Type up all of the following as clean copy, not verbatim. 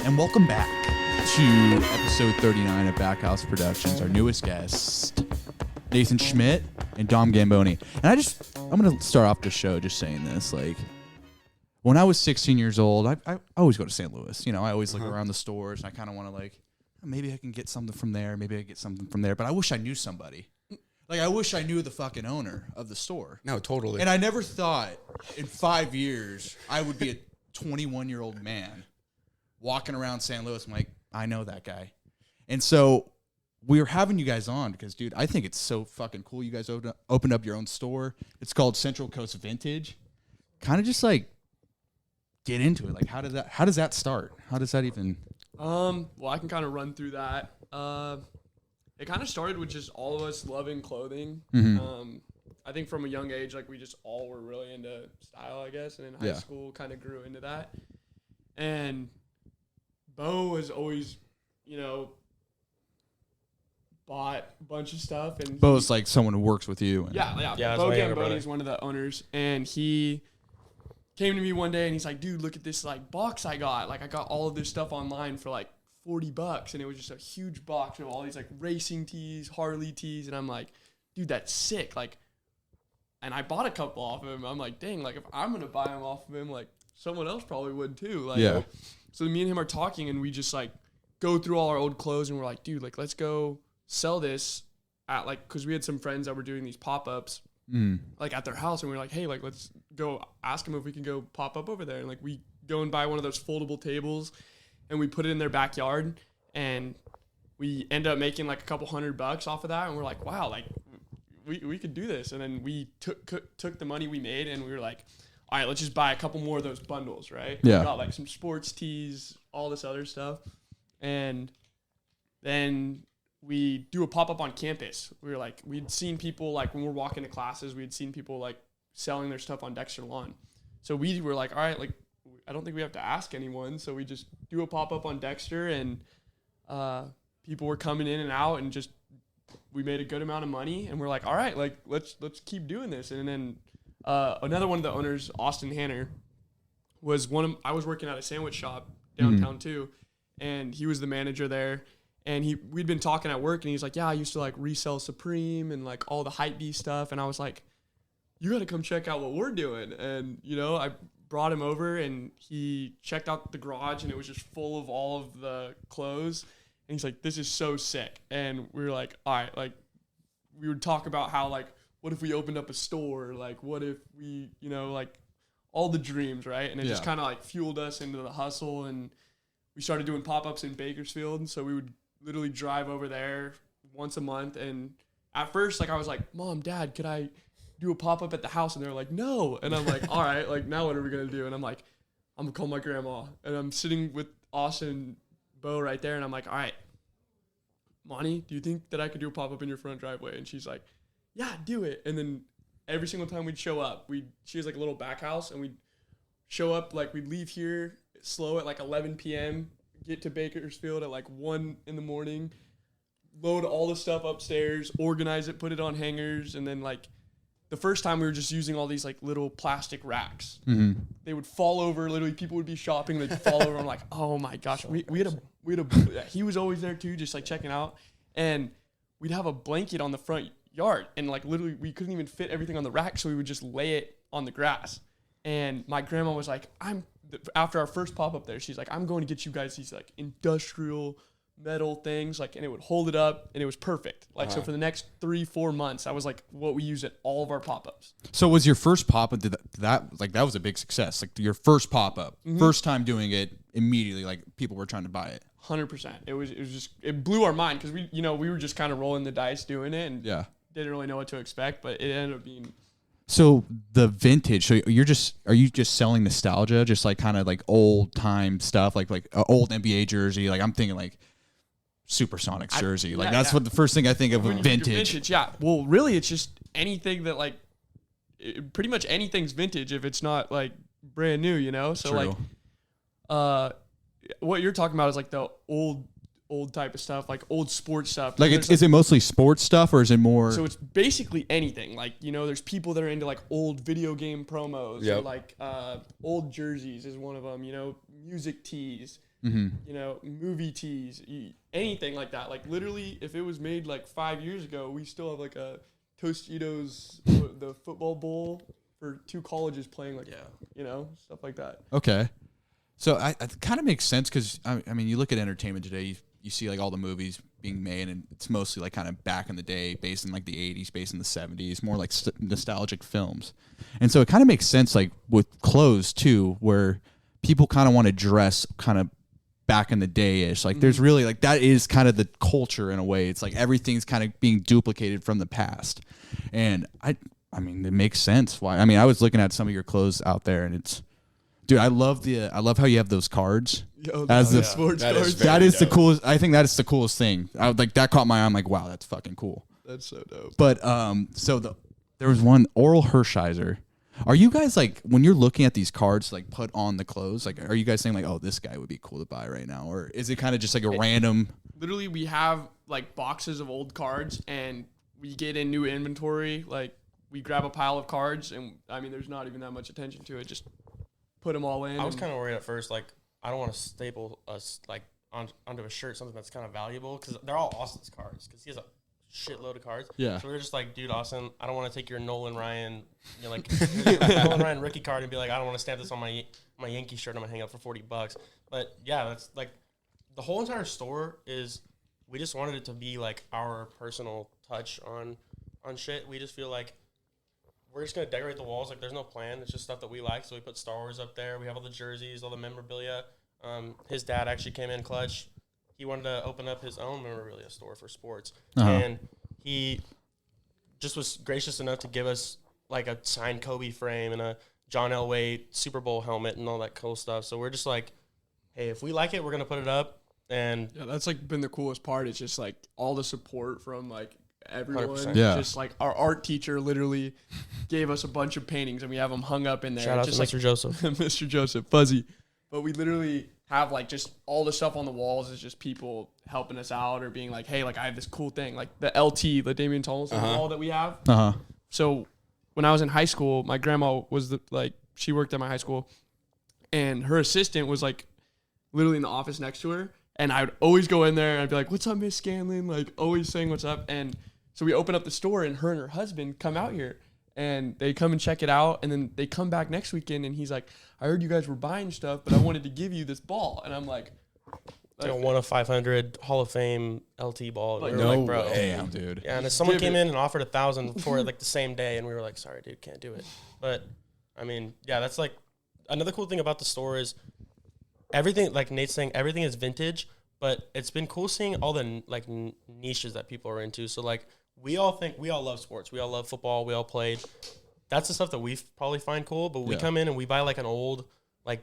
and welcome back to episode 39 of Backhouse Productions. Our newest guest, Nathan Schmidt and Dom Gamboni. And I'm going to start off the show just saying this. Like, when I was 16 years old, I always go to St. Louis. You know, I always look around the stores, and I kind of want to, like, maybe I can get something from there. Maybe I get something from there. But I wish I knew somebody. Like, I wish I knew the fucking owner of the store. No, totally. And I never thought in 5 years I would be a 21-year-old man walking around St. Louis. I'm like, I know that guy. And so we were having you guys on because, dude, I think it's so fucking cool. You guys opened up your own store. It's called Central Coast Vintage. Kind of just like get into it. Like, how does that start? How does that even? Well, I can kind of run through that. It kind of started with just all of us loving clothing. Mm-hmm. I think from a young age, like, we just all were really into style, I guess. And in high school, kind of grew into that. And Bo was always, you know, bought a bunch of stuff. And Bo's like someone who works with you. Yeah. Bo Gamboni is one of the owners. And he came to me one day and he's like, dude, look at this, like, box I got. Like, I got all of this stuff online for, like, $40, and it was just a huge box of all these, like, racing tees, Harley tees, and I'm like, dude, that's sick. Like, and I bought a couple off of him. I'm like, dang, like, if I'm gonna buy them off of him, like, someone else probably would too. Like, yeah. So me and him are talking, and we just, like, go through all our old clothes, and we're like, dude, like, let's go sell this at, like, because we had some friends that were doing these pop-ups, like, at their house, and we were like, hey, like, let's go ask them if we can go pop up over there, and, like, we go and buy one of those foldable tables, and we put it in their backyard, and we end up making like a couple $100 off of that. And we're like, wow, like we could do this. And then we took the money we made, and we were like, all right, let's just buy a couple more of those bundles, right? Yeah. We got like some sports tees, all this other stuff. And then we do a pop-up on campus. We were like, we'd seen people, like, when we're walking to classes, we'd seen people like selling their stuff on Dexter Lawn. So we were like, all right, like, I don't think we have to ask anyone, so we just do a pop-up on Dexter, and people were coming in and out, and just we made a good amount of money, and we're like, all right, like, let's keep doing this. And then another one of the owners, Austin Hanner, I was working at a sandwich shop downtown too, and he was the manager there, and we'd been talking at work, and he's like, yeah, I used to, like, resell Supreme and, like, all the Hypebeast stuff, and I was like, you got to come check out what we're doing. And, you know, I brought him over, and he checked out the garage, and it was just full of all of the clothes. And he's like, this is so sick. And we were like, all right, like, we would talk about how, like, what if we opened up a store? Like, what if we, you know, like, all the dreams, right? And it just kind of, like, fueled us into the hustle. And we started doing pop-ups in Bakersfield. And so we would literally drive over there once a month. And at first, like, I was like, Mom, Dad, could I do a pop-up at the house? And they're like, no. And I'm like, all right, like, now what are we gonna do? And I'm like, I'm gonna call my grandma. And I'm sitting with Austin and Bo right there, and I'm like, all right, Monty, do you think that I could do a pop-up in your front driveway? And she's like, yeah, do it. And then every single time we'd show up, she has like a little back house, and we'd show up, like, we'd leave here slow at like 11 p.m., get to Bakersfield at like 1 in the morning, load all the stuff upstairs, organize it, put it on hangers, and then, like, the first time we were just using all these, like, little plastic racks. Mm-hmm. They would fall over. Literally, people would be shopping. They'd fall over. I'm like, oh my gosh. We had a he was always there too, just, like, checking out. And we'd have a blanket on the front yard. And, like, literally, we couldn't even fit everything on the rack, so we would just lay it on the grass. And my grandma was like, after our first pop-up there, she's like, I'm going to get you guys these, like, industrial metal things, like, and it would hold it up, and it was perfect. Like, so for the next 3-4 months, that was, like, what we used at all of our pop-ups. So was your first pop-up, that was a big success? Like, your first pop-up, first time doing it, immediately, like, people were trying to buy it? 100%. It was just, it blew our mind, because we were just kind of rolling the dice doing it, and didn't really know what to expect, but it ended up being. So the vintage, so are you just selling nostalgia, just, like, kind of like old time stuff, like old NBA jersey? Like, I'm thinking, like, Supersonics jersey. That's what the first thing I think of vintage. Yeah. Well, really, it's just anything that, like, pretty much anything's vintage if it's not, like, brand new, you know? So, True. Like, what you're talking about is, like, the old type of stuff, like old sports stuff. Like, is it mostly sports stuff, or is it more? So it's basically anything. Like, you know, there's people that are into, like, old video game promos. Yep. Or, like, old jerseys is one of them, you know, music tees. you know, movie tees, anything like that. Like literally, if it was made like 5 years ago, we still have like a Tostitos, the football bowl for 2 colleges playing like, you know, stuff like that. Okay. So it kind of makes sense because, I mean, you look at entertainment today, you see like all the movies being made, and it's mostly like kind of back in the day, based in like the 80s, based in the 70s, more like nostalgic films. And so it kind of makes sense like with clothes too, where people kind of want to dress kind of back in the day-ish. Like there's really like that is kind of the culture in a way. It's like everything's kind of being duplicated from the past. And I mean, it makes sense why. I mean, I was looking at some of your clothes out there, and it's, dude, I love how you have those cards. As the sports cards. That is the coolest. I think that is the coolest thing. That caught my eye. I'm like, wow, that's fucking cool. That's so dope. But there was one Oral Hershiser. Are you guys like, when you're looking at these cards, like put on the clothes, like are you guys saying like, oh, this guy would be cool to buy right now, or is it kind of just like a random? Literally, we have like boxes of old cards, and we get in new inventory. Like we grab a pile of cards, and I mean, there's not even that much attention to it. Just put them all in. I was kind of worried at first, like I don't want to staple us like onto a shirt something that's kind of valuable, because they're all Austin's cards, because he has a shitload of cards. Yeah. So we were just like, dude, Austin, I don't want to take your Nolan Ryan, you know, like Nolan Ryan rookie card and be like, I don't want to stamp this on my Yankee shirt. I'm gonna hang up for $40. But yeah, that's like the whole entire store is. We just wanted it to be like our personal touch on shit. We just feel like we're just gonna decorate the walls. Like there's no plan. It's just stuff that we like. So we put Star Wars up there. We have all the jerseys, all the memorabilia. His dad actually came in clutch. He wanted to open up his own memorabilia store for sports, and he just was gracious enough to give us like a signed Kobe frame and a John Elway Super Bowl helmet and all that cool stuff. So we're just like, hey, if we like it, we're gonna put it up. And yeah, that's like been the coolest part. It's just like all the support from like everyone. 100%. Yeah. Just like our art teacher literally gave us a bunch of paintings, and we have them hung up in there. shout out just to like Mr. Joseph. Mr. Joseph, Fuzzy. But we literally have like just all the stuff on the walls is just people helping us out or being like, hey, like I have this cool thing, like the LT, the Damian Tomlinson wall that we have. So when I was in high school, my grandma was she worked at my high school, and her assistant was like literally in the office next to her. And I would always go in there and I'd be like, what's up, Miss Scanlon? Like always saying what's up. And so we open up the store, and her and her husband come out here, and they come and check it out. And then they come back next weekend, and he's like, I heard you guys were buying stuff, but I wanted to give you this ball. And I'm like Like a 1 of 500 Hall of Fame LT ball. Like, we were like, bro. Damn, dude. Yeah, and someone came in and offered $1,000 for it like the same day, and we were like, sorry, dude, can't do it. But I mean, yeah, that's like another cool thing about the store is everything, like Nate's saying, everything is vintage, but it's been cool seeing all the like niches that people are into. So like we all love sports. We all love football. We all played. That's the stuff that we probably find cool, but we come in and we buy like an old like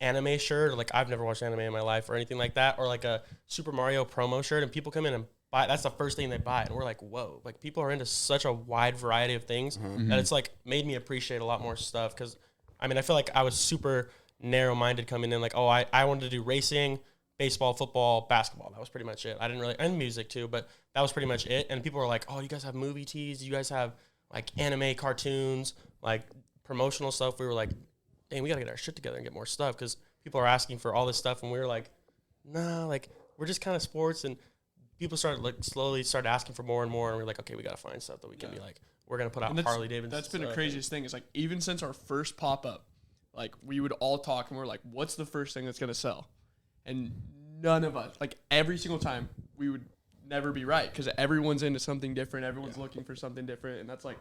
anime shirt, or like I've never watched anime in my life or anything like that, or like a Super Mario promo shirt, and people come in and buy, that's the first thing they buy, and we're like, whoa, like people are into such a wide variety of things that it's like made me appreciate a lot more stuff. Because I mean, I feel like I was super narrow-minded coming in, like, oh, I wanted to do racing, baseball, football, basketball. That was pretty much it. I didn't really, and music too, but that was pretty much it. And people were like, oh, you guys have movie tees, you guys have like anime cartoons, like promotional stuff. We were like, dang, we gotta get our shit together and get more stuff, because people are asking for all this stuff, and we were like, nah, like we're just kind of sports. And people started like slowly started asking for more and more, and we're like, okay, we gotta find stuff that we can be like, we're gonna put out Harley Davidson. That's been the craziest thing. Is like even since our first pop up, like we would all talk and we're like, what's the first thing that's gonna sell? And none of us, like every single time, we would never be right, because everyone's into something different. Everyone's looking for something different, and that's like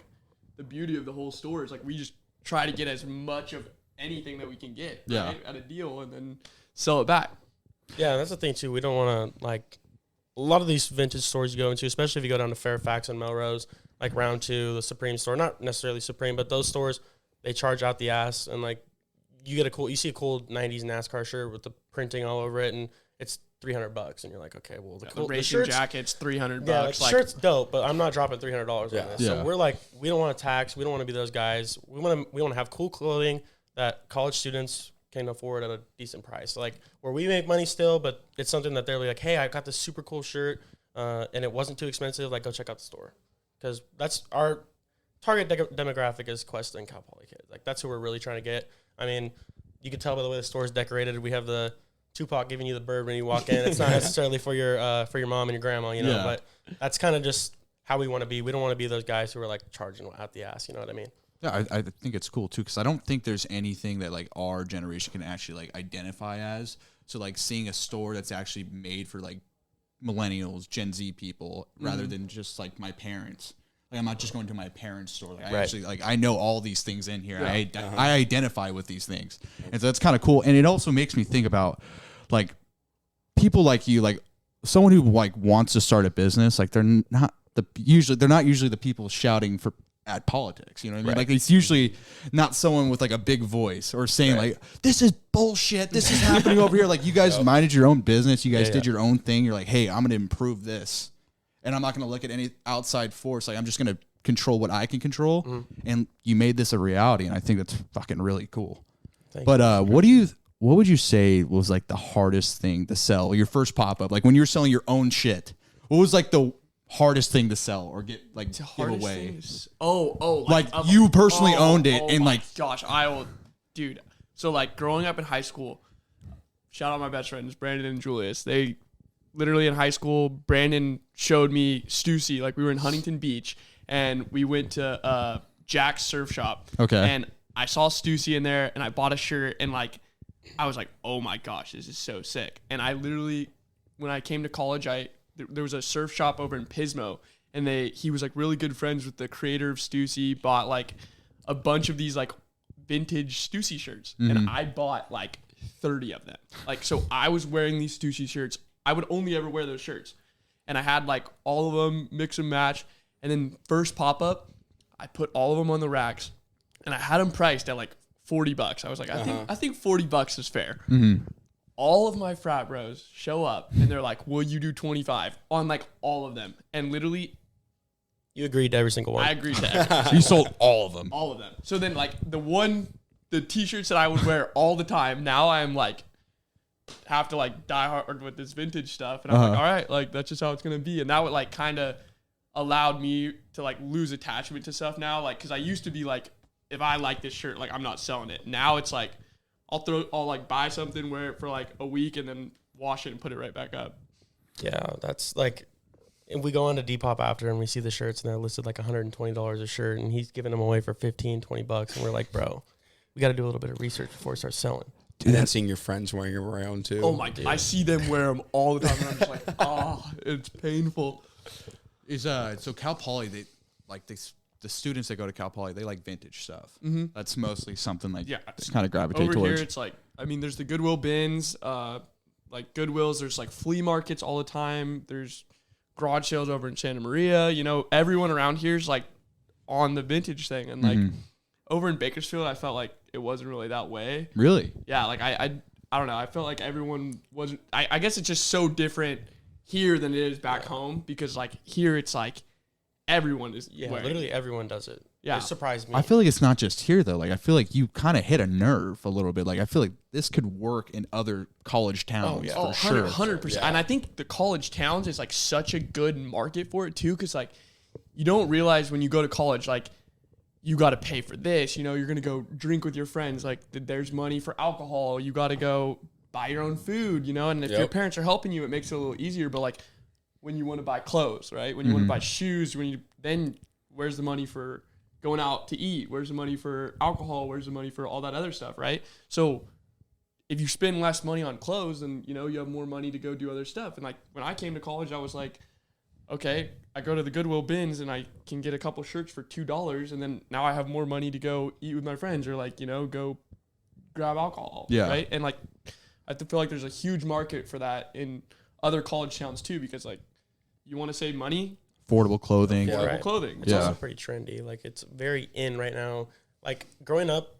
the beauty of the whole store. Is like we just try to get as much of anything that we can get right, at a deal, and then sell it back. Yeah, that's the thing too. We don't want to, like, a lot of these vintage stores you go into, especially if you go down to Fairfax and Melrose, like Round 2, the Supreme store, not necessarily Supreme, but those stores, they charge out the ass, and like you see a cool 90s NASCAR shirt with the printing all over it, and it's $300, and you're like, okay, well, the racing jacket's $300. Yeah, like, shirt's dope, but I'm not dropping $300 on this. So we're like, we don't want to tax, we don't want to be those guys. We want to have cool clothing that college students can afford at a decent price. So like where we make money still, but it's something that they're like, hey, I got this super cool shirt, and it wasn't too expensive. Like, go check out the store, because that's our target demographic is Quest and Cal Poly kids. Like, that's who we're really trying to get. I mean, you can tell by the way the store is decorated. We have the Tupac giving you the bird when you walk in. It's not necessarily for your mom and your grandma, you know. Yeah. But that's kind of just how we want to be. We don't want to be those guys who are like charging out the ass. You know what I mean? Yeah, I think it's cool too, because I don't think there's anything that like our generation can actually like identify as. So like seeing a store that's actually made for like millennials, Gen Z people, rather than just like my parents. Like I'm not just going to my parents' store. Like I actually like I know all these things in here. Yeah. I identify with these things, and so that's kind of cool. And it also makes me think about like people like you, like someone who like wants to start a business. Like they're not usually the people shouting for at politics, you know what I mean? Like it's usually not someone with like a big voice or saying like, this is bullshit, this is happening over here. Like you guys minded your own business, you guys did your own thing. You're like, hey, I'm gonna improve this, and I'm not gonna look at any outside force. Like I'm just gonna control what I can control, and you made this a reality, and I think that's fucking really cool. But what would you say was like the hardest thing to sell? Your first pop up, like when you were selling your own shit, what was like the hardest thing to sell or get like give away? Like you personally owned it, and like gosh, I will, dude. So like growing up in high school, shout out my best friends Brandon and Julius. They literally in high school, Brandon showed me Stussy. Like we were in Huntington Beach and we went to Jack's surf shop. Okay, and I saw Stussy in there, and I bought a shirt, and like I was like, oh my gosh, this is so sick. And I literally, when I came to college, there was a surf shop over in Pismo, and he was like really good friends with the creator of Stussy, bought like a bunch of these like vintage Stussy shirts, and I bought like 30 of them. Like, so I was wearing these Stussy shirts. I would only ever wear those shirts, and I had like all of them mix and match. And then first pop up, I put all of them on the racks, and I had them priced at like $40. I was like, I think $40 is fair. All of my frat bros show up and they're like, will you do 25 on like all of them? And literally, you agreed to every single one. I agreed to every so you sold all of them. All of them. So then like the t-shirts that I would wear all the time, now I'm like, have to like die hard with this vintage stuff. And I'm like, all right, like that's just how it's going to be. And that would like kind of allowed me to like lose attachment to stuff now. Like, cause I used to be like, if I like this shirt, like I'm not selling it. Now it's like, I'll like buy something, wear it for like a week, and then wash it and put it right back up. Yeah, that's like, if we go on to Depop after and we see the shirts and they're listed like $120 a shirt, and he's giving them away for $15-20, and we're like, bro, we got to do a little bit of research before we start selling. Dude, and then seeing your friends wearing them around too. Oh my god, I see them wear them all the time, and I'm just like, oh, it's painful. So Cal Poly, they like the students that go to Cal Poly, they like vintage stuff. That's mostly something like just kind of gravitate over towards. Here, it's like, I mean, there's the Goodwill bins, like Goodwills. There's like flea markets all the time. There's garage sales over in Santa Maria. You know, everyone around here is like on the vintage thing, and like over in Bakersfield, I felt like it wasn't really that way. Really? Yeah, like I don't know. I felt like everyone wasn't. I guess it's just so different here than it is back home, because like here it's like everyone is wearing. Literally everyone does it. Yeah. It surprised me. I feel like it's not just here though. Like I feel like you kind of hit a nerve a little bit. Like I feel like this could work in other college towns for sure. 100%. And I think the college towns is like such a good market for it too, because like you don't realize when you go to college, like you got to pay for this. You know, you're gonna go drink with your friends. Like there's money for alcohol. You got to go buy your own food. You know, and if your parents are helping you, it makes it a little easier. But like when you want to buy clothes, right? When you want to buy shoes, then where's the money for going out to eat? Where's the money for alcohol? Where's the money for all that other stuff, right? So if you spend less money on clothes, then, you know, you have more money to go do other stuff. And like when I came to college, I was like, okay, I go to the Goodwill bins and I can get a couple shirts for $2. And then now I have more money to go eat with my friends, or like, you know, go grab alcohol. Yeah. Right. And like, I feel like there's a huge market for that in other college towns too, because like you want to save money. Affordable clothing. Affordable clothing. It's also pretty trendy. Like it's very in right now. Like growing up,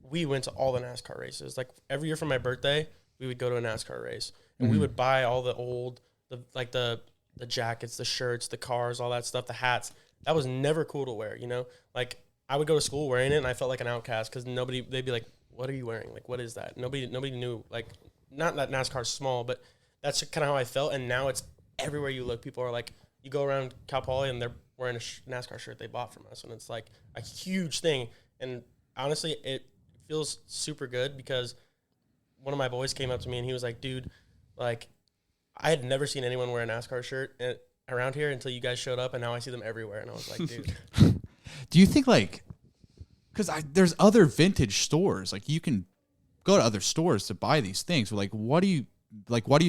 we went to all the NASCAR races. Like every year for my birthday, we would go to a NASCAR race, and we would buy all the old, the jackets, the shirts, the cars, all that stuff, the hats. That was never cool to wear, you know? Like I would go to school wearing it, and I felt like an outcast because they'd be like, what are you wearing? Like, what is that? Nobody knew. Like, not that NASCAR's small, but that's kind of how I felt. And now it's everywhere you look. People are like, you go around Cal Poly and they're wearing a NASCAR shirt they bought from us, and it's like a huge thing. And honestly, it feels super good because one of my boys came up to me and he was like, dude, like, I had never seen anyone wear a NASCAR shirt around here until you guys showed up, and now I see them everywhere. And I was like, dude. Do you think, like, because there's other vintage stores, like, you can go to other stores to buy these things, but, like, why do you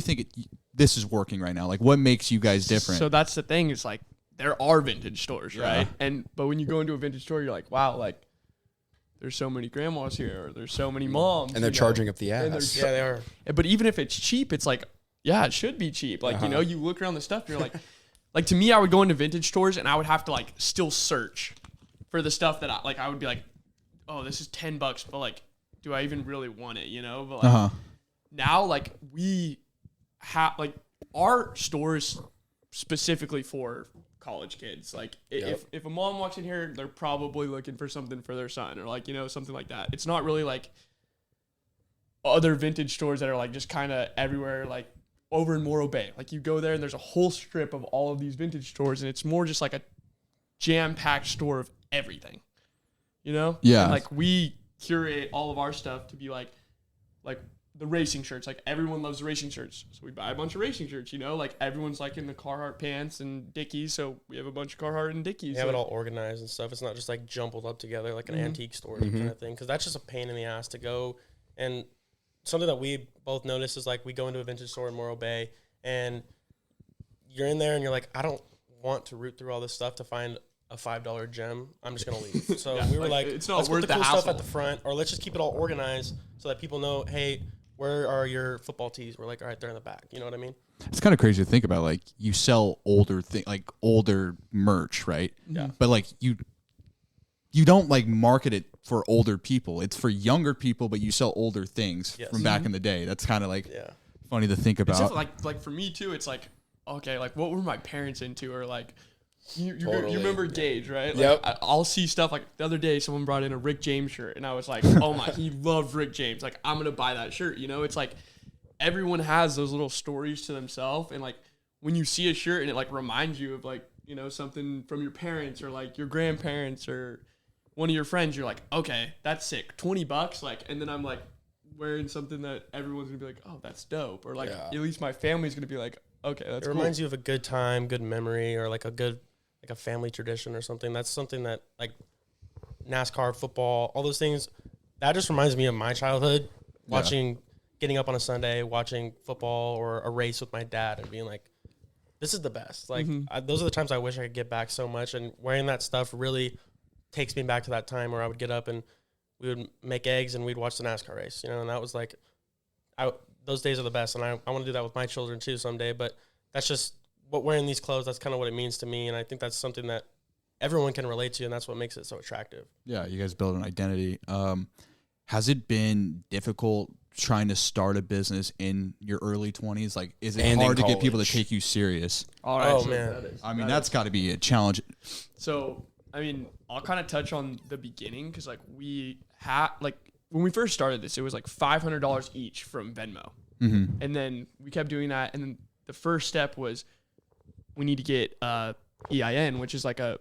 think this is working right now? Like, what makes you guys different? So that's the thing, is like, there are vintage stores, right? But when you go into a vintage store, you're like, wow, like, there's so many grandmas here, or there's so many moms. And they're charging up the ass. Yeah, they are. But even if it's cheap, it's like, yeah, it should be cheap. Like, you know, you look around the stuff and you're like to me, I would go into vintage stores and I would have to like still search for the stuff that I would be like, oh, this is $10, but like, do I even really want it? You know, but like now, like we have like our stores specifically for college kids. Like if a mom walks in here, they're probably looking for something for their son or like, you know, something like that. It's not really like other vintage stores that are like just kind of everywhere, like over in Morro Bay. Like you go there and there's a whole strip of all of these vintage stores, and it's more just like a jam-packed store of everything, you know? Yeah. And like we curate all of our stuff to be like the racing shirts. Like everyone loves the racing shirts, so we buy a bunch of racing shirts, you know? Like everyone's like in the Carhartt pants and Dickies, so we have a bunch of Carhartt and Dickies. You have it all organized and stuff. It's not just like jumbled up together like an antique store kind of thing, because that's just a pain in the ass to go. And something that we both noticed is like we go into a vintage store in Morro Bay and you're in there and you're like, I don't want to root through all this stuff to find a $5 gem. I'm just gonna leave. So we were like, it's not let's worth put the cool the stuff hassle. at the front, or let's just keep it all organized so that people know, hey, where are your football tees? We're like, all right, they're in the back. You know what I mean? It's kind of crazy to think about. Like, you sell older older merch, right? Yeah. But like you don't like market it for older people. It's for younger people, but you sell older things from back in the day. That's kind of like funny to think about. It's just like for me too, it's like, okay, like what were my parents into, or like you remember Gage, right? Like, Yep. I'll see stuff like the other day someone brought in a Rick James shirt and I was like, oh my, he loved Rick James. Like I'm gonna buy that shirt. You know, it's like everyone has those little stories to themselves, and like when you see a shirt and it like reminds you of like, you know, something from your parents or like your grandparents or one of your friends, you're like, okay, that's sick. $20, like, and then I'm like wearing something that everyone's gonna be like, oh, that's dope, or like at least my family's gonna be like, okay, that's It cool. reminds you of a good time, good memory, or like a family tradition or something. That's something that like NASCAR, football, all those things, that just reminds me of my childhood, getting up on a Sunday, watching football or a race with my dad and being like, this is the best. Like those are the times I wish I could get back so much, and wearing that stuff really takes me back to that time where I would get up and we would make eggs and we'd watch the NASCAR race, you know, and that was like, those days are the best, and I want to do that with my children too someday, but that's just what wearing these clothes, that's kind of what it means to me, and I think that's something that everyone can relate to, and that's what makes it so attractive. Yeah, you guys build an identity. Has it been difficult trying to start a business in your early 20s? Like, is it And in hard to get people to college. take you serious? All right, Oh, so man. I mean, that's got to be a challenge. So, I mean, I'll kind of touch on the beginning, because like we had like when we first started this, it was like $500 each from Venmo, and then we kept doing that, and then the first step was we need to get EIN, which is like a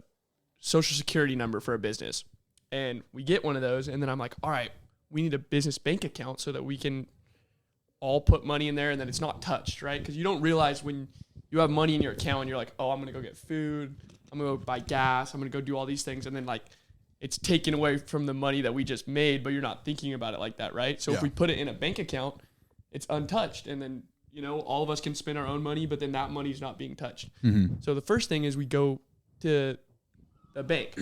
social security number for a business, and we get one of those, and then I'm like, all right, we need a business bank account so that we can all put money in there and then it's not touched, right? Because you don't realize when you have money in your account and you're like, oh, I'm going to go get food, I'm going to go buy gas, I'm going to go do all these things, and then like it's taken away from the money that we just made, but you're not thinking about it like that, right? So if we put it in a bank account, it's untouched, and then, you know, all of us can spend our own money, but then that money's not being touched. So the first thing is we go to the bank,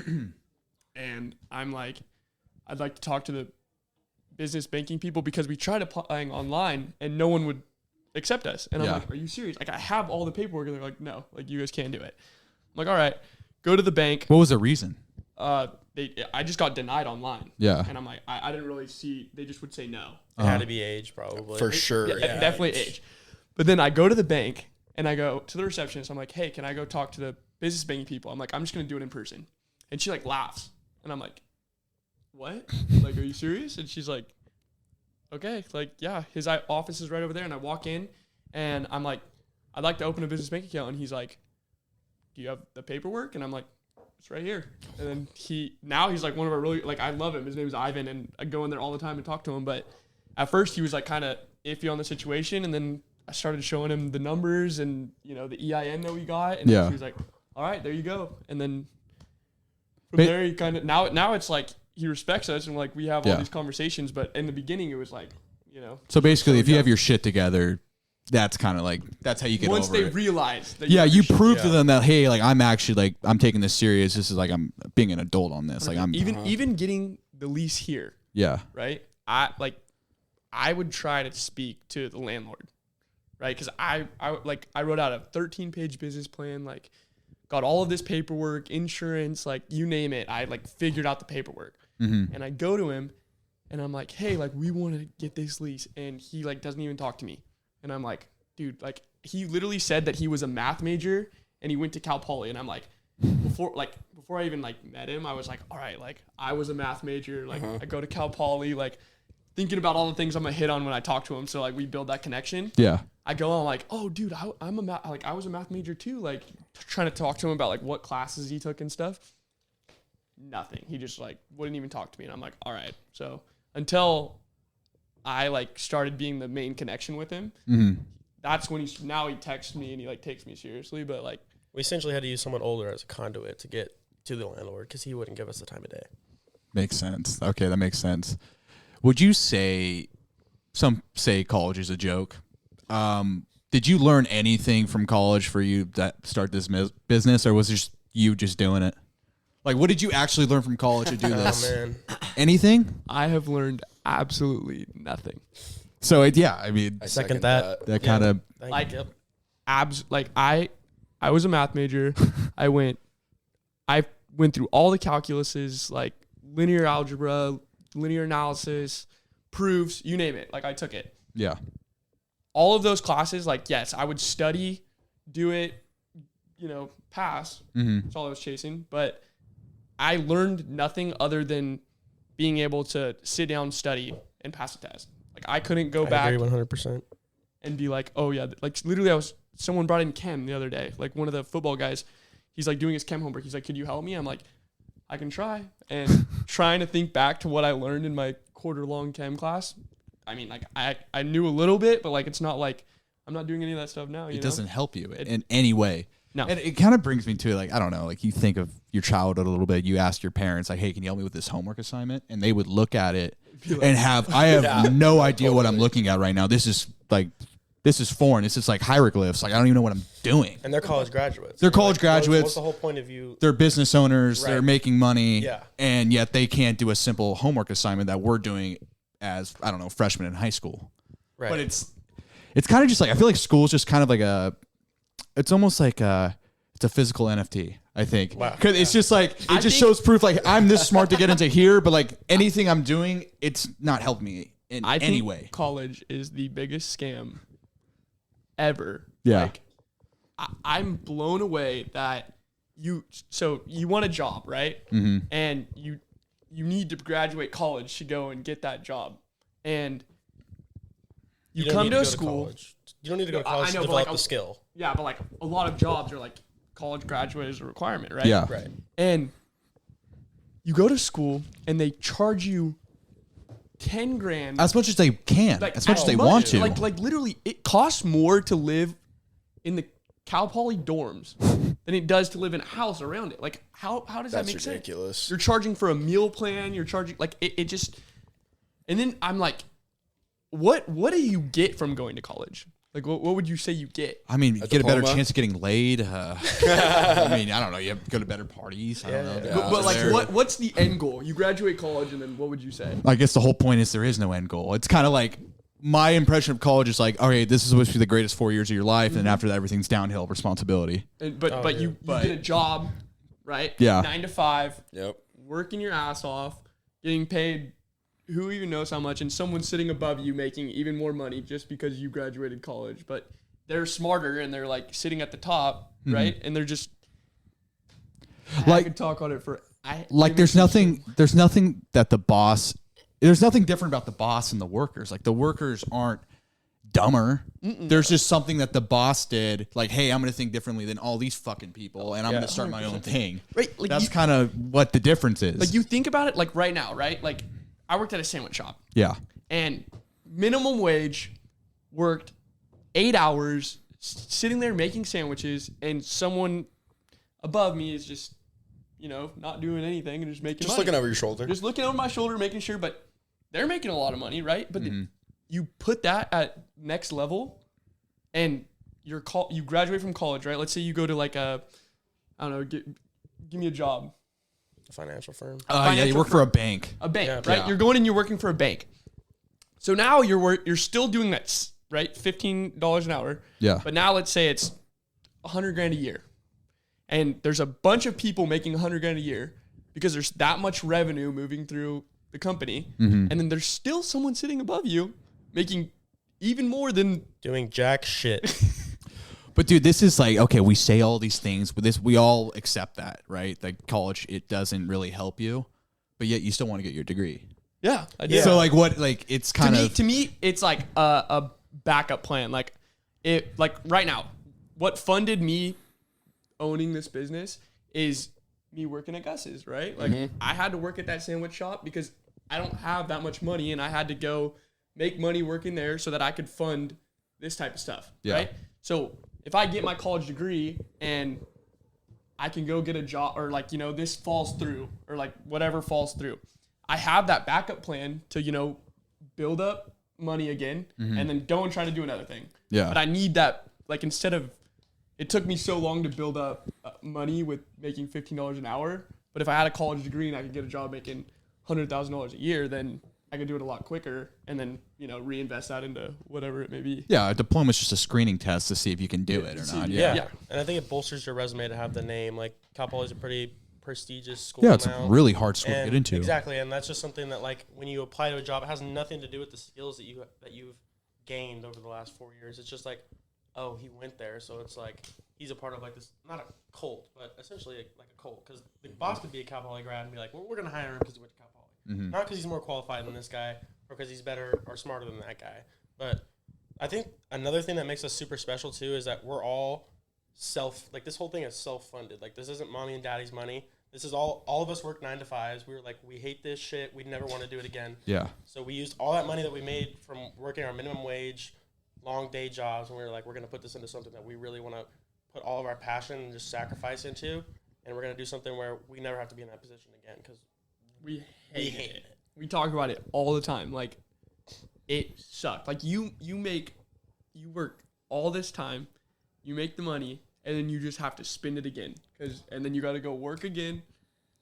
and I'm like, I'd like to talk to the business banking people, because we tried applying online and no one would accept us. And I'm like, are you serious? Like, I have all the paperwork. And they're like, no, like, you guys can't do it. I'm like, all right, go to the bank. What was the reason? I just got denied online. Yeah. And I'm like, I didn't really see, they just would say no. It had to be age, probably. For sure. Yeah, definitely age. But then I go to the bank and I go to the receptionist. I'm like, hey, can I go talk to the business banking people? I'm like, I'm just going to do it in person. And she like laughs. And I'm like, what? Like, are you serious? And she's like, okay. Like, yeah, his office is right over there. And I walk in and I'm like, I'd like to open a business bank account. And he's like, do you have the paperwork? And I'm like, it's right here. And then he's like one of our really, like, I love him. His name is Ivan, and I go in there all the time and talk to him. But at first he was like kind of iffy on the situation, and then I started showing him the numbers and the EIN that we got, and he was like, all right, there you go. And then from there he kind of now it's like he respects us, and like we have all these conversations. But in the beginning it was like, So basically, if you have your shit together, that's kind of like that's how you get once over they it. realize that you prove to them that, hey, like I'm actually like I'm taking this serious. This is like I'm being an adult on this. Like I'm even getting the lease here. Yeah. Right. I would try to speak to the landlord, right? Because I wrote out a 13-page business plan, like got all of this paperwork, insurance, like you name it. I like figured out the paperwork, and I go to him, and I'm like, hey, like we want to get this lease, and he like doesn't even talk to me, and I'm like, dude, like he literally said that he was a math major and he went to Cal Poly, and I'm like, before I even like met him, I was like, all right, like I was a math major, like I go to Cal Poly, like thinking about all the things I'm gonna hit on when I talk to him, so like we build that connection. Yeah. I go on like, oh dude, I was a math major too, like trying to talk to him about like what classes he took and stuff. Nothing. He just like wouldn't even talk to me, and I'm like, all right. So until I like started being the main connection with him, that's when he texts me and he like takes me seriously. But like we essentially had to use someone older as a conduit to get to the landlord because he wouldn't give us the time of day. Makes sense. Okay, that makes sense. Would you say some say college is a joke? Did you learn anything from college for you that start this business, or was it just you just doing it? Like, what did you actually learn from college to do this? Oh, man. Anything? I have learned absolutely nothing. So I mean, I second that. That kind of like I was a math major. I went through all the calculuses, like linear algebra, linear analysis, proofs, you name it. Like I took it. Yeah. All of those classes, like, yes, I would study, do it, pass. That's all I was chasing. But I learned nothing other than being able to sit down, study, and pass a test. Like I couldn't go back 100%. and be like, oh yeah, like literally someone brought in chem the other day, like one of the football guys. He's like doing his chem homework. He's like, could you help me? I'm like, I can try. And trying to think back to what I learned in my quarter-long chem class. I mean, like I knew a little bit, but like it's not like I'm not doing any of that stuff now. It doesn't help you in any way. No. And it kind of brings me to like, I don't know, like you think of your childhood a little bit. You ask your parents like, hey, can you help me with this homework assignment? And they would look at it and I have no idea what I'm looking at right now. This is foreign. This is like hieroglyphs. Like I don't even know what I'm doing. And they're college graduates. They're college graduates. What's the whole point of you? They're business owners. Right. They're making money. Yeah. And yet they can't do a simple homework assignment that we're doing as, I don't know, freshmen in high school. Right. But it's kind of just like, I feel like school's just kind of like it's almost like it's a physical NFT, I think. Wow. Because it's just like, it just shows proof like I'm this smart to get into here, but like anything I'm doing, it's not helping me in any way. College is the biggest scam ever. Yeah. Like, I'm blown away that you want a job, right? And you need to graduate college to go and get that job. And you come to a school. You don't need to go to college to develop the skill. Yeah, but like a lot of jobs are like college graduate is a requirement, right? Yeah. Right. And you go to school and they charge you 10 grand. As much as they can, Like, as much as they want to. Like literally, it costs more to live in the Cal Poly dorms than it does to live in a house around it. Like, how does that make ridiculous. sense? You're charging for a meal plan. You're charging, like, it just... And then I'm like, what do you get from going to college? Like, what would you say you get? I mean, you get a better diploma? chance of getting laid. I mean, I don't know. You go to better parties. I don't know. But like, what's the end goal? You graduate college, and then what would you say? I guess the whole point is there is no end goal. It's kind of like my impression of college is like, okay, this is supposed to be the greatest 4 years of your life, and after that, everything's downhill responsibility. But you get a job, right? Yeah. 9 to 5. Yep. Working your ass off, getting paid who even knows how much, and someone sitting above you making even more money just because you graduated college. But they're smarter and they're like sitting at the top, right? And they're just I could talk on it for there's nothing that the boss. There's nothing different about the boss and the workers. Like the workers aren't dumber. There's just something that the boss did. Like, hey, I'm going to think differently than all these fucking people, and I'm going to start my own thing. Right? Like that's kind of what the difference is. Like you think about it, like right now, right? Like I worked at a sandwich shop. Yeah. And minimum wage, worked 8 hours, sitting there making sandwiches, and someone above me is just, not doing anything and just making money. Looking over your shoulder. Just looking over my shoulder, making sure, but they're making a lot of money, right? But you put that at next level, and you graduate from college, right? Let's say you go to like a, I don't know, give me a job. A financial firm. You work for a bank. A bank, Yeah. right? Yeah. You're going and you're working for a bank. So now you're still doing that, right? $15 an hour. Yeah. But now let's say it's $100,000 a year. And there's a bunch of people making $100,000 a year because there's that much revenue moving through the company. Mm-hmm. And then there's still someone sitting above you making even more than Doing jack shit. But dude, this is like, okay, we say all these things, but we all accept that, right? Like college, it doesn't really help you, but yet you still want to get your degree. I do. Yeah. So like it's kind of to me, it's like a backup plan. Like right now, what funded me owning this business is me working at Gus's, right? Like I had to work at that sandwich shop because I don't have that much money, and I had to go make money working there so that I could fund this type of stuff, right? So if I get my college degree and I can go get a job, or like, this falls through, or like whatever falls through, I have that backup plan to, build up money again and then go and try to do another thing. Yeah. But I need that, like, instead of, it took me so long to build up money with making $15 an hour. But if I had a college degree and I could get a job making $100,000 a year, then I could do it a lot quicker and then, reinvest that into whatever it may be. a diploma's just a screening test to see if you can do it or not. Yeah. And I think it bolsters your resume to have the name. Like, Cal Poly is a pretty prestigious school Yeah, it's now. a really hard school to And get into. Exactly, and that's just something that, like, when you apply to a job, it has nothing to do with the skills that you've gained over the last 4 years. It's just like, oh, he went there, so it's like he's a part of like this, not a cult, but essentially like a cult. Because the boss could be a Cal Poly grad and be like, well, we're gonna hire him because he went to Cal Poly, not because he's more qualified than this guy or because he's better or smarter than that guy. But I think another thing that makes us super special too is that we're all this whole thing is self-funded. Like, this isn't mommy and daddy's money. This is all of us work 9 to 5s. We were like, we hate this shit. We never want to do it again. Yeah. So we used all that money that we made from working our minimum wage, long day jobs, and we were like, we're going to put this into something that we really want to put all of our passion and just sacrifice into, and we're going to do something where we never have to be in that position again because We hate it. We talk about it all the time. Like, it sucked. Like, you work all this time, you make the money, and then you just have to spend it again. And then you got to go work again,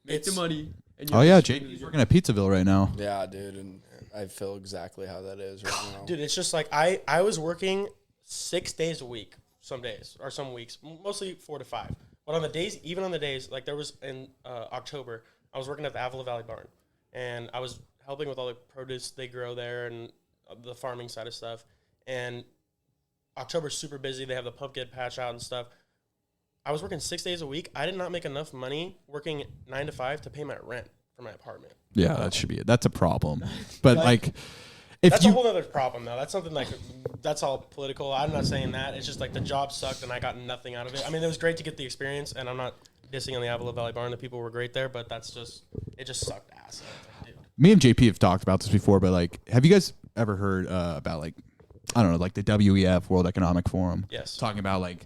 make the money. And you Oh have yeah, to spend it JP's again. working at Pizzaville right now. Yeah, dude, and I feel exactly how that is right now. Dude, it's just like I was working 6 days a week, some days or some weeks, mostly 4 to 5. But on the days, even on the days, like there was in October, I was working at the Avila Valley Barn, and I was helping with all the produce they grow there and the farming side of stuff. And October's super busy. They have the pumpkin patch out and stuff. I was working 6 days a week. I did not make enough money working 9 to 5 to pay my rent for my apartment. Yeah, that should be it. That's a problem. But like, if That's you a whole other problem, though. That's something like, that's all political. I'm not saying that. It's just like the job sucked and I got nothing out of it. I mean, it was great to get the experience, and I'm not dissing on the Avila Valley Barn. The people were great there, but it just sucked ass. Dude. me and JP have talked about this before, but like, have you guys ever heard about like, I don't know, like the WEF, World Economic Forum? Yes. Talking about like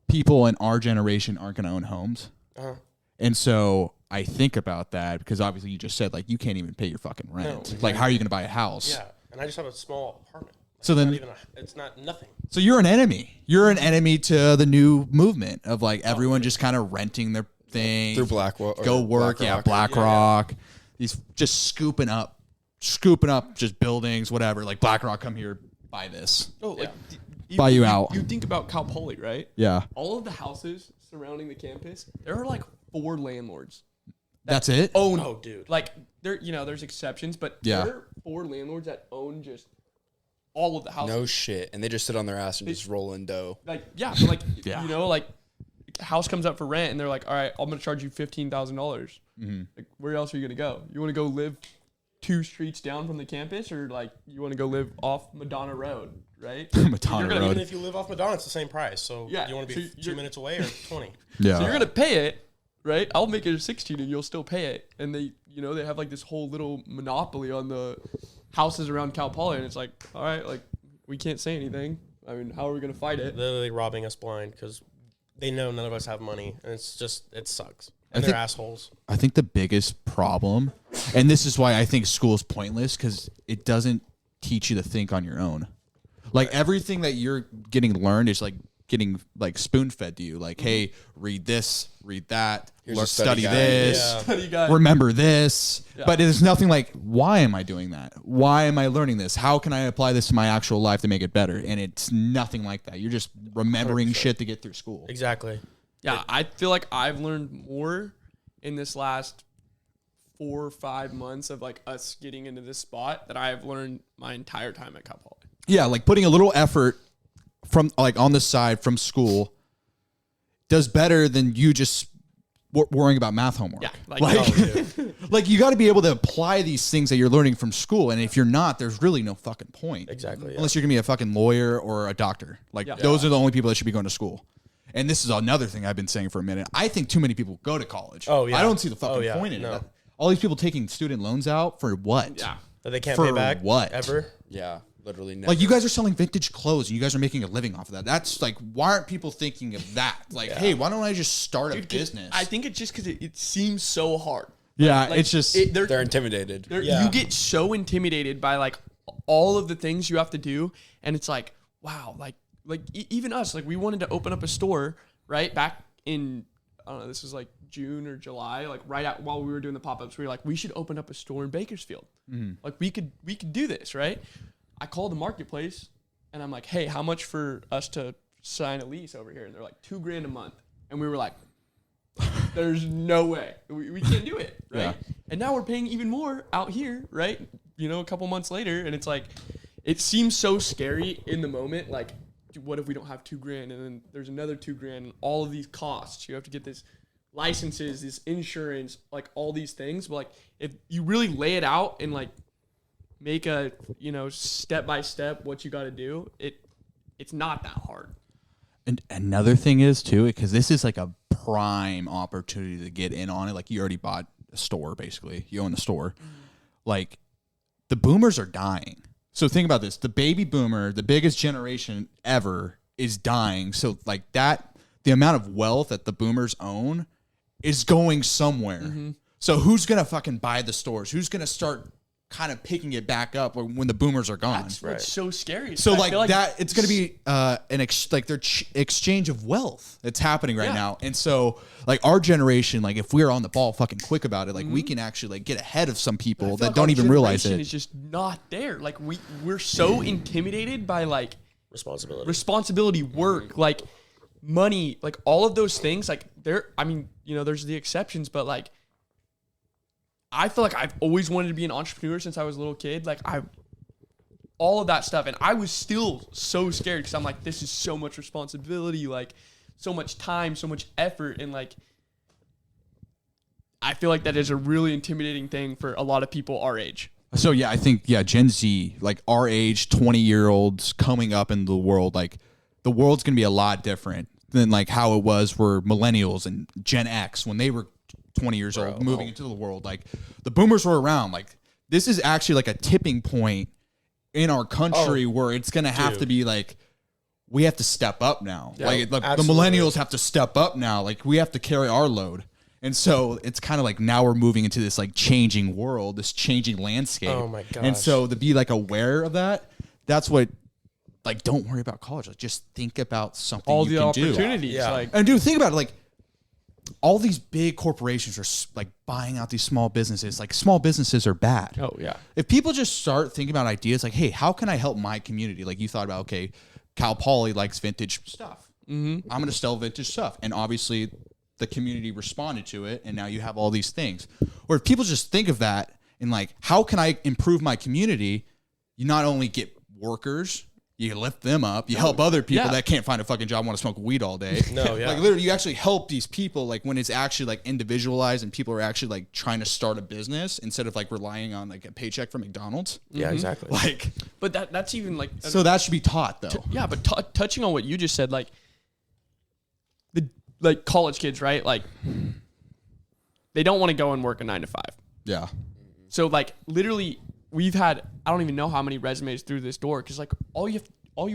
people in our generation aren't going to own homes. Uh-huh. And so I think about that because obviously you just said like you can't even pay your fucking rent. No. Like, how are you going to buy a house? Yeah, and I just have a small apartment. Like, So then- it's not nothing. So you're an enemy. You're an enemy to the new movement of like everyone just kind of renting their thing. Through Blackrock. Go work, BlackRock. He's just scooping up just buildings, whatever. Like BlackRock, come here, buy this. Oh, like Buy you out. You think about Cal Poly, right? Yeah, All of the houses surrounding the campus, there are like 4 landlords. that's it. Own, Oh, dude. like there, there's exceptions, but Yeah. there are 4 landlords that own just all of the houses. No shit. And they just sit on their ass and just roll in dough. Like, yeah, but like, Yeah. like, house comes up for rent, and they're like, all right, I'm gonna charge you $15,000. Like, where else are you gonna go? You want to go live 2 streets down from the campus, or like you want to go live off Madonna Road, right? Madonna Even Road. if you live off Madonna, it's the same price. So Yeah, you want to be so 2 you're- minutes away or 20? Yeah, So you're gonna pay it, right? I'll make it a 16, and you'll still pay it. And they, they have like this whole little monopoly on the houses around Cal Poly, and it's like, all right, like we can't say anything. I mean, how are we gonna fight it? Literally robbing us blind because they know none of us have money, and it's just it sucks. And they're assholes. I think the biggest problem, and this is why I think school is pointless, because it doesn't teach you to think on your own. Like everything that you're getting learned is like getting like spoon fed to you. Like, hey, read this, read that, study this, Study guide. remember this. Yeah. But there's nothing like, why am I doing that? Why am I learning this? How can I apply this to my actual life to make it better? And it's nothing like that. You're just remembering 100%. Shit to get through school. Exactly. Yeah, I feel like I've learned more in this last 4 or 5 months of like us getting into this spot that I have learned my entire time at Cal Poly. Yeah, like putting a little effort from like on the side from school does better than you just worrying about math homework. Yeah, like you got to be able to apply these things that you're learning from school, and if you're not, there's really no fucking point. Exactly. Yeah. Unless you're gonna be a fucking lawyer or a doctor. Like those are the only people that should be going to school. And this is another thing I've been saying for a minute. I think too many people go to college. Oh yeah. I don't see the fucking point in it. All these people taking student loans out for what? Yeah. That they can't pay back. What? Ever? Yeah. Literally never. Like you guys are selling vintage clothes and you guys are making a living off of that. That's like, why aren't people thinking of that? Like, hey, why don't I just start a business? I think it's just because it seems so hard. Yeah, like, it's just they're intimidated. You get so intimidated by like all of the things you have to do, and it's like, wow, like even us, like we wanted to open up a store right back in I don't know, this was like June or July, like while we were doing the pop-ups, we were like, we should open up a store in Bakersfield. Like we could do this, right? I called the marketplace and I'm like, hey, how much for us to sign a lease over here? And they're like $2,000 a month. And we were like, there's no way. We can't do it, right? Yeah. And now we're paying even more out here, right? You know, a couple months later. And it's like, it seems so scary in the moment. Like, what if we don't have $2,000 and then there's another $2,000 and all of these costs? You have to get this licenses, this insurance, like all these things. But like, if you really lay it out and like, make a, step by step what you got to do, it's not that hard. And another thing is too, because this is like a prime opportunity to get in on it. Like you already bought a store, basically. You own the store. Like the boomers are dying. So think about this: the baby boomer, the biggest generation ever, is dying. So like that, the amount of wealth that the boomers own is going somewhere. So who's gonna fucking buy the stores? Who's gonna start kind of picking it back up when the boomers are gone? That's what's so scary. So like that, it's going to be their exchange of wealth that's happening right now. And so like our generation, like if we're on the ball fucking quick about it, like we can actually like get ahead of some people that don't even realize it. It's just not there. Like we're so intimidated by like responsibility, work, like money, like all of those things. Like there's the exceptions, but like I feel like I've always wanted to be an entrepreneur since I was a little kid. Like all of that stuff. And I was still so scared because I'm like, this is so much responsibility, like so much time, so much effort. And like, I feel like that is a really intimidating thing for a lot of people our age. So yeah, I think, Gen Z, like our age, 20-year-olds coming up in the world, like the world's going to be a lot different than like how it was for millennials and Gen X when they were 20 years old moving into the world. Like the boomers were around. Like this is actually like a tipping point in our country where it's going to have to be like, we have to step up now. Yeah, like the millennials have to step up now. Like we have to carry our load. And so it's kind of like now we're moving into this like changing world, this changing landscape. Oh my gosh. And so to be like aware of that, that's what, like, don't worry about college. Like just think about something all you the can opportunities. do. Yeah. Like, and dude, think about it. Like all these big corporations are like buying out these small businesses. Like small businesses are bad. Oh yeah. If people just start thinking about ideas like, hey, how can I help my community? Like you thought about, okay, Cal Poly likes vintage stuff. I'm going to sell vintage stuff. And obviously the community responded to it. And now you have all these things. Or if people just think of that and like, how can I improve my community? You not only get workers, you lift them up. You help other people that can't find a fucking job, want to smoke weed all day. Like literally, you actually help these people. Like when it's actually like individualized and people are actually like trying to start a business instead of like relying on like a paycheck from McDonald's. Yeah, exactly. Like, but that's even like so that should be taught though. But touching on what you just said, like the like college kids, right? Like they don't want to go and work a 9 to 5. Yeah. So like literally we've had, I don't even know how many resumes through this door. Cause like all you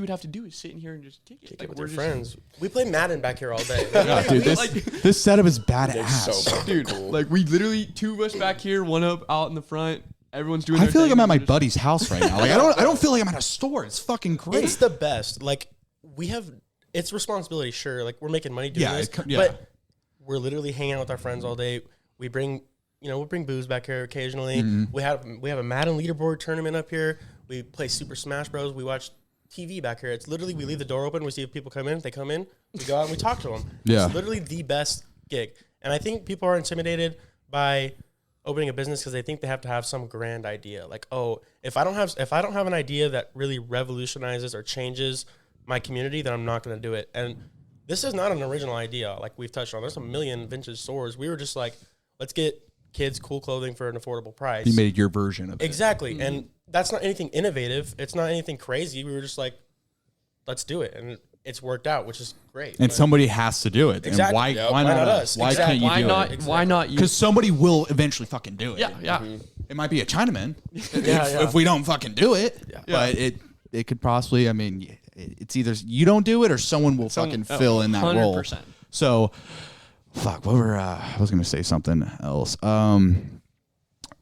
would have to do is sit in here and just kick it. Kick Like, it with we're your just- friends. We play Madden back here all day. Yeah, dude, this setup is It's badass. so Dude, cool. like we literally 2 of us back here, 1 up out in the front. Everyone's doing I their feel like thing, I'm at my we're just- buddy's house right now. Like I don't feel like I'm at a store. It's fucking great. It's the best. Like it's responsibility, sure. Like we're making money doing Yeah, this, yeah. but we're literally hanging out with our friends all day. We bring, we'll bring booze back here occasionally. Mm-hmm. We have a Madden leaderboard tournament up here. We play Super Smash Bros. We watch TV back here. It's literally we leave the door open. We see if people come in. If they come in, we go out and we talk to them. Yeah. It's literally the best gig. And I think people are intimidated by opening a business because they think they have to have some grand idea. Like, oh, if I don't have an idea that really revolutionizes or changes my community, then I'm not going to do it. And this is not an original idea. Like we've touched on, there's a million vintage stores. We were just like, let's get kids cool clothing for an affordable price. You made your version of it. Exactly. And that's not anything innovative. It's not anything crazy. We were just like, let's do it. And it's worked out, which is great. And But somebody has to do it. Exactly. And why, Yep. why not us? Why Exactly. can't you Why do not? it? Why not you? Because somebody will eventually fucking do it. Yeah, yeah. It might be a Chinaman Yeah. if we don't fucking do it. Yeah. But it could possibly, I mean, it's either you don't do it or someone will fucking fill in that role. 100%. So, fuck, I was going to say something else.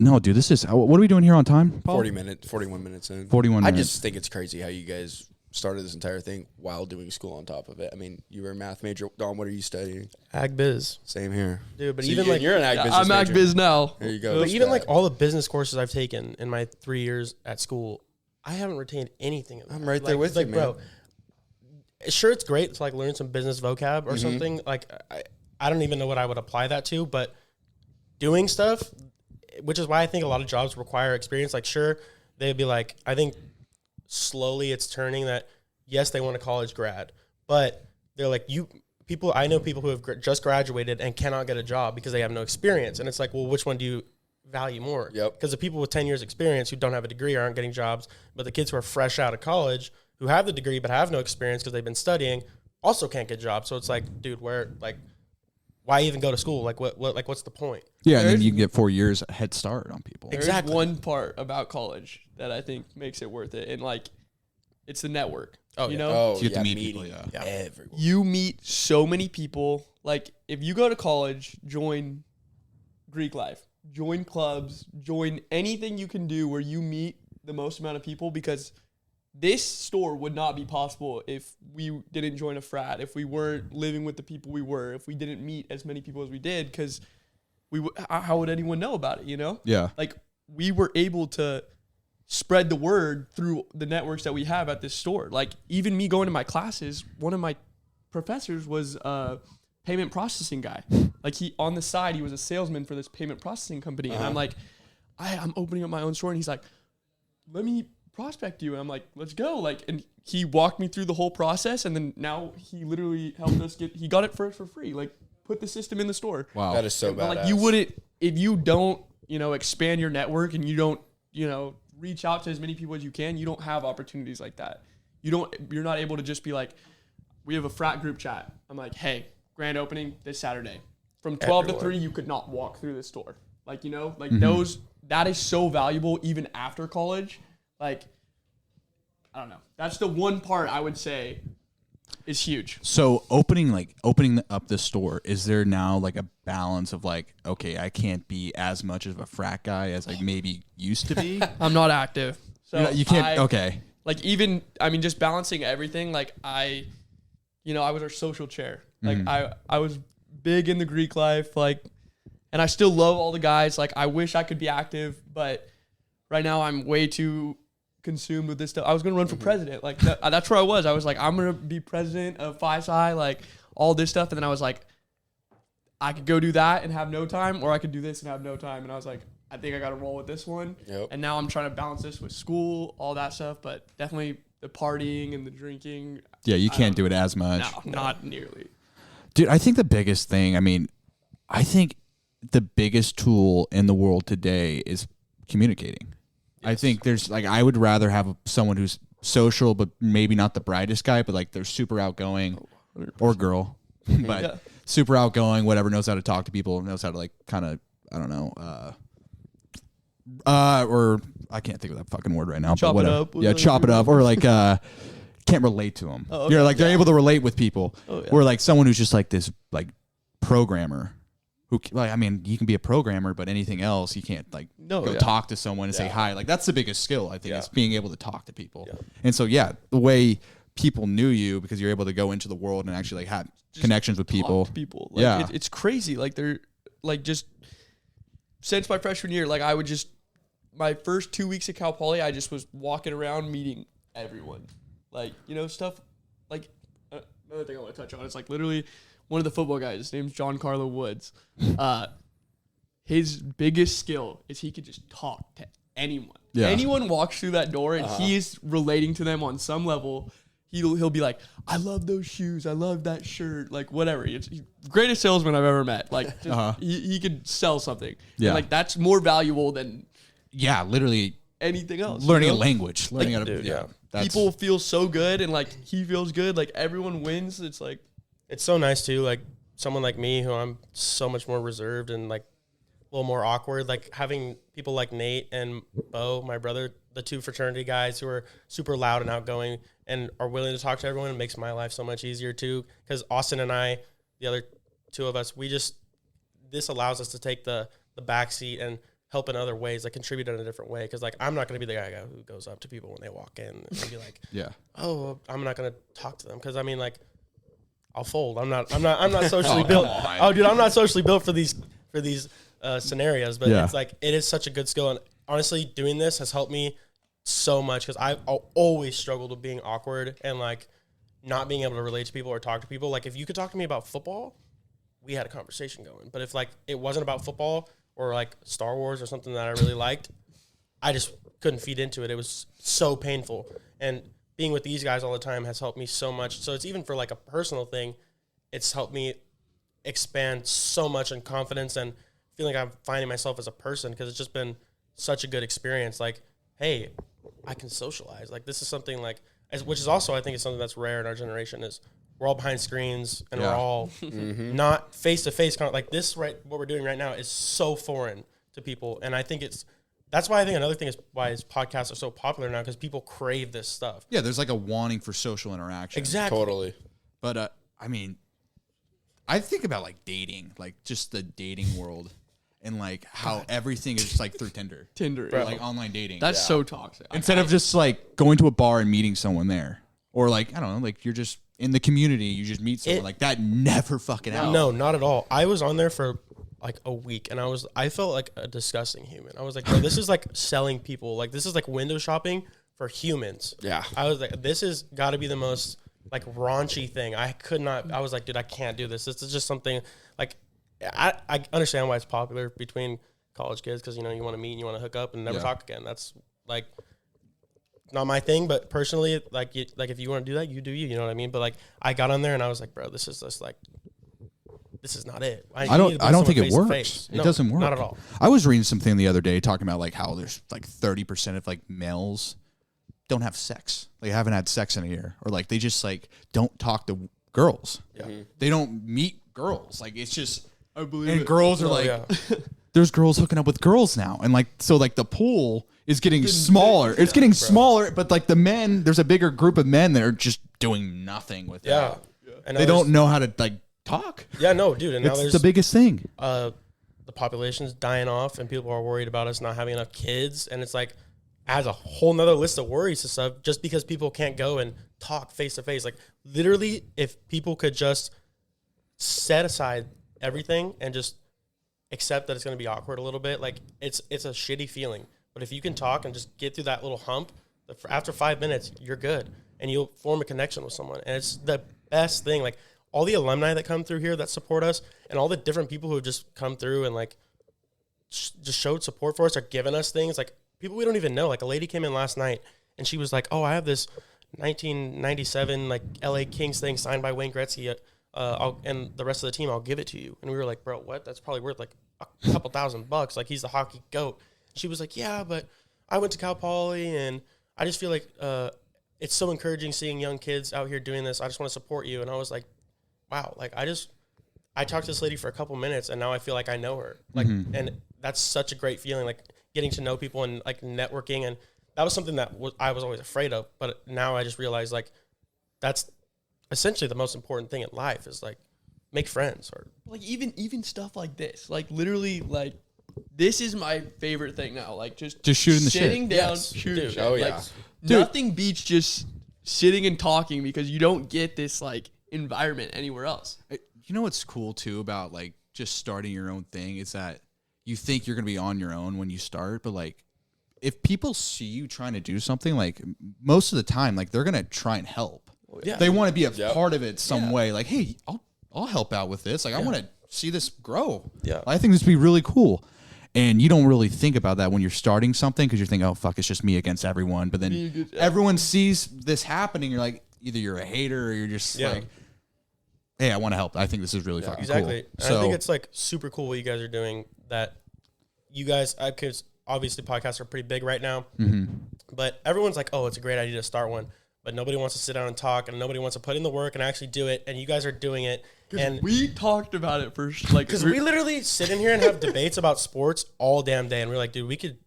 No, dude, this is, what are we doing here on time, Paul? 41 minutes in. 41 I minutes. just think it's crazy how you guys started this entire thing while doing school on top of it. I mean, you were a math major. Dom, what are you studying? ag biz, Same here. dude. But So even you- like you're an ag business I'm ag major. biz now. There you go. But even like all the business courses I've taken in my 3 years at school, I haven't retained anything of that. I'm right there with like, you, bro. Sure, it's great to like learn some business vocab or something. Like I don't even know what I would apply that to, but doing stuff, which is why I think a lot of jobs require experience. Like sure, they'd be like, I think slowly it's turning that yes, they want a college grad, but they're like I know people who have just graduated and cannot get a job because they have no experience. And it's like, well, which one do you value more? Yep. Because the people with 10 years experience who don't have a degree aren't getting jobs, but the kids who are fresh out of college who have the degree but have no experience because they've been studying also can't get jobs. So it's like, dude, why even go to school? Like what's the point? Yeah, and then There's- you can get 4 years head start on people. There's Exactly. one part about college that I think makes it worth it, and like, it's the network. Oh, you yeah. know, Oh, You get to yeah, meet meeting people, yeah. everyone. you meet so many people. Like, if you go to college, join Greek life, join clubs, join anything you can do where you meet the most amount of people, because this store would not be possible if we didn't join a frat, if we weren't living with the people we were, if we didn't meet as many people as we did, because how would anyone know about it, you know? Yeah. Like, we were able to spread the word through the networks that we have at this store. Like, even me going to my classes, one of my professors was a payment processing guy. Like, on the side, he was a salesman for this payment processing company. And I'm like, I'm opening up my own store. And he's like, let me prospect you. And I'm like, let's go. Like, and he walked me through the whole process. And then now he literally helped us he got it for free. Like, put the system in the store. Wow. That is so But badass. like, you wouldn't, if you don't, expand your network and you don't, reach out to as many people as you can, you don't have opportunities like that. You're not able to just be like, we have a frat group chat. I'm like, hey, grand opening this Saturday. From 12 to 3, you could not walk through the store. Like, that is so valuable even after college. Like, I don't know. That's the one part I would say is huge. So opening up this store, is there now like a balance of like, okay, I can't be as much of a frat guy as I maybe used to be? I'm not active. So You can't, okay. Like, even, just balancing everything. Like, I was our social chair. Like, I was big in the Greek life, like, and I still love all the guys. Like, I wish I could be active, but right now I'm way too consumed with this stuff. I was going to run for president. Like, that's where I was. I was like, I'm going to be president of Phi Psi, like, all this stuff. And then I was like, I could go do that and have no time, or I could do this and have no time. And I was like, I think I got to roll with this one. Yep. And now I'm trying to balance this with school, all that stuff, but definitely the partying and the drinking. Yeah, you can't do it as much. No, not nearly. Dude, I think the biggest thing, I think the biggest tool in the world today is communicating. I think there's I would rather have someone who's social, but maybe not the brightest guy, but like they're super outgoing, or girl, but super outgoing, whatever, knows how to talk to people, knows how to kind of, I don't know, Or I can't think of that fucking word right now. Chop but it whatever. up. Yeah, chop it up. Or like can't relate to them. Oh, okay. You're like they're able to relate with people. Oh, yeah. Or like someone who's just like this like programmer. Who like I mean you can be a programmer, but anything else you can't like go talk to someone and say hi. Like that's the biggest skill I think is being able to talk to people. Yeah. And so the way people knew you because you're able to go into the world and actually like have connections with people. Like, it's crazy. Like they're like just since my freshman year, like I would just my first 2 weeks at Cal Poly, I just was walking around meeting everyone. Like, you know, stuff like another thing I want to touch on is like literally one of the football guys, his name's John Carlo Woods. His biggest skill is he could just talk to anyone. Yeah. Anyone walks through that door and he's relating to them on some level. He'll be like, I love those shoes. I love that shirt. Like, whatever. He's the greatest salesman I've ever met. Like, just, he could sell something. Yeah. And, like, that's more valuable than literally anything else. Learning a language. Learning how to, yeah. People feel so good, and, like, he feels good. Like, everyone wins. It's, like. It's so nice, too. Like, someone like me who I'm so much more reserved and, like, a little more awkward. Like, having people like Nate and Bo, my brother, the two fraternity guys who are super loud and outgoing and are willing to talk to everyone, makes my life so much easier too. Because Austin and I, the other two of us, this allows us to take the back seat and help in other ways, like contribute in a different way. Because like I'm not going to be the guy who goes up to people when they walk in and be like, oh, I'm not going to talk to them. Because I mean, like, I'll fold. I'm not socially built. Oh, dude, I'm not socially built for these scenarios. But it's like it is such a good skill, and honestly, doing this has helped me so much because I've always struggled with being awkward and like not being able to relate to people or talk to people. Like if you could talk to me about football, we had a conversation going. But if like it wasn't about football or like Star Wars or something that I really liked, I just couldn't feed into it. It was so painful. And being with these guys all the time has helped me so much. So it's even for like a personal thing, it's helped me expand so much in confidence and feeling like I'm finding myself as a person because it's just been such a good experience. Like, hey, I can socialize. Like this is something like, which is also I think is something that's rare in our generation is we're all behind screens and we're all not face to face. Like this, right? What we're doing right now is so foreign to people, and I think that's why I think another thing is why his podcasts are so popular now because people crave this stuff. Yeah, there's like a wanting for social interaction. Exactly, totally. But I mean, I think about like dating, like just the dating world. And like how everything is just like through Tinder, Bro. like online dating. That's so toxic. Instead of just like going to a bar and meeting someone there, or like I don't know, like you're just in the community, you just meet someone like that. Never fucking out. No, not at all. I was on there for like a week, and I felt like a disgusting human. I was like, bro, this is like selling people. Like this is like window shopping for humans. Yeah. I was like, this has got to be the most like raunchy thing. I was like, dude, I can't do this. This is just something like. I understand why it's popular between college kids because, you know, you want to meet and you want to hook up and never talk again. That's, like, not my thing. But personally, like if you want to do that, you do you. You know what I mean? But, like, I got on there and I was like, bro, this is just, like, this is not it. I don't think it works. It doesn't work. Not at all. I was reading something the other day talking about, like, how there's, like, 30% of, like, males don't have sex. They haven't had sex in a year. Or, like, they just, like, don't talk to girls. Yeah. They don't meet girls. Like, it's just... I believe and it. girls are there's girls hooking up with girls now. And like, so like the pool is getting smaller. It's getting smaller, but like the men, there's a bigger group of men that are just doing nothing with it. Yeah. And they don't know how to like talk. Yeah, no, dude. And now it's the biggest thing. The population's dying off and people are worried about us not having enough kids. And it's like, adds a whole nother list of worries to stuff just because people can't go and talk face to face. Like literally, if people could just set aside everything and just accept that it's going to be awkward a little bit, like it's a shitty feeling, but if you can talk and just get through that little hump, after 5 minutes you're good and you'll form a connection with someone, and it's the best thing. Like all the alumni that come through here that support us and all the different people who have just come through and like just showed support for us or given us things, like people we don't even know. Like a lady came in last night and she was like, oh, I have this 1997 like LA Kings thing signed by Wayne Gretzky, and the rest of the team, I'll give it to you. And we were like, bro, what? That's probably worth like a couple $1,000. Like he's the hockey goat. She was like, yeah, but I went to Cal Poly and I just feel like it's so encouraging seeing young kids out here doing this. I just want to support you. And I was like, wow, like I talked to this lady for a couple minutes and now I feel like I know her. Like, and that's such a great feeling. Like getting to know people and like networking. And that was something that I was always afraid of. But now I just realized like that's essentially the most important thing in life is like make friends or Like even stuff like this, like literally, like this is my favorite thing now. Like just shooting the shit. sitting down, Yes, shooting dude. shit. Oh, Like, yeah. nothing beats just sitting and talking because you don't get this like environment anywhere else. You know what's cool too about like just starting your own thing is that you think you're gonna be on your own when you start, but like if people see you trying to do something, like most of the time, like they're gonna try and help. Yeah. They want to be a Yep. part of it some way. Like, hey, I'll help out with this. Like, I want to see this grow. Yeah. I think this would be really cool. And you don't really think about that when you're starting something because you're thinking, oh, fuck, it's just me against everyone. But then everyone sees this happening. You're like, either you're a hater or you're just like, hey, I want to help. I think this is really fucking exactly. cool. And So I think it's like super cool what you guys are doing. That you guys, because obviously podcasts are pretty big right now, but everyone's like, oh, it's a great idea to start one. But nobody wants to sit down and talk, and nobody wants to put in the work and actually do it. And you guys are doing it. And We talked about it first, like because we literally sit in here and have debates about sports all damn day, and we're like, dude, we could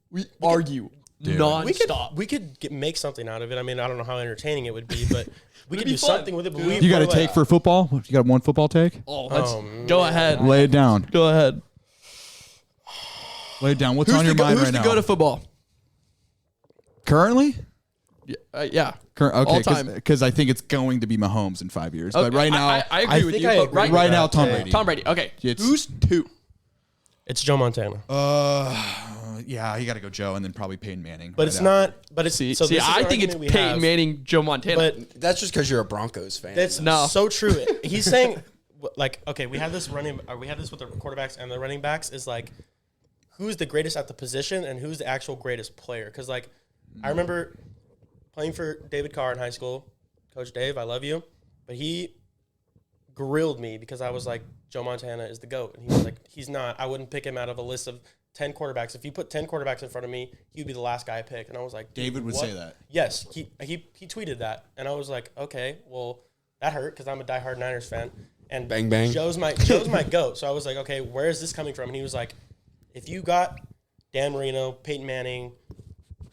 argue nonstop. we could make something out of it. I mean, I don't know how entertaining it would be, but we could be do fun. something with it. But you got a take for football? You got one football take? Oh, man. go ahead. Lay it down. Go ahead. Lay it down. What's on your mind who's right to now? go to football? Currently? Yeah. Okay, All time. because I think it's going to be Mahomes in 5 years. But right now, I agree with think you. I But agree right, with right now, that. Tom Yeah. Brady. Tom Brady. Okay. It's- Who's two? It's Joe Montana. Yeah, you got to go Joe and then probably Peyton Manning. But right it's after. not. But it's See, so this is I an think it's argument we Peyton have, Manning, Joe Montana. But That's just because you're a Broncos fan. that's No. so true. He's saying like, okay, we have this with the quarterbacks and the running backs is like, who's the greatest at the position and who's the actual greatest player? Because like, I remember playing for David Carr in high school. Coach Dave, I love you, but he grilled me because I was like, Joe Montana is the GOAT, and he was like, he's not. I wouldn't pick him out of a list of 10 quarterbacks. If you put 10 quarterbacks in front of me, he would be the last guy I pick. And I was like, David would what? say that. Yes, he tweeted that, and I was like, okay, well, that hurt because I'm a diehard Niners fan, and Bang, bang. Joe's my GOAT. So I was like, okay, where is this coming from? And he was like, if you got Dan Marino, Peyton Manning,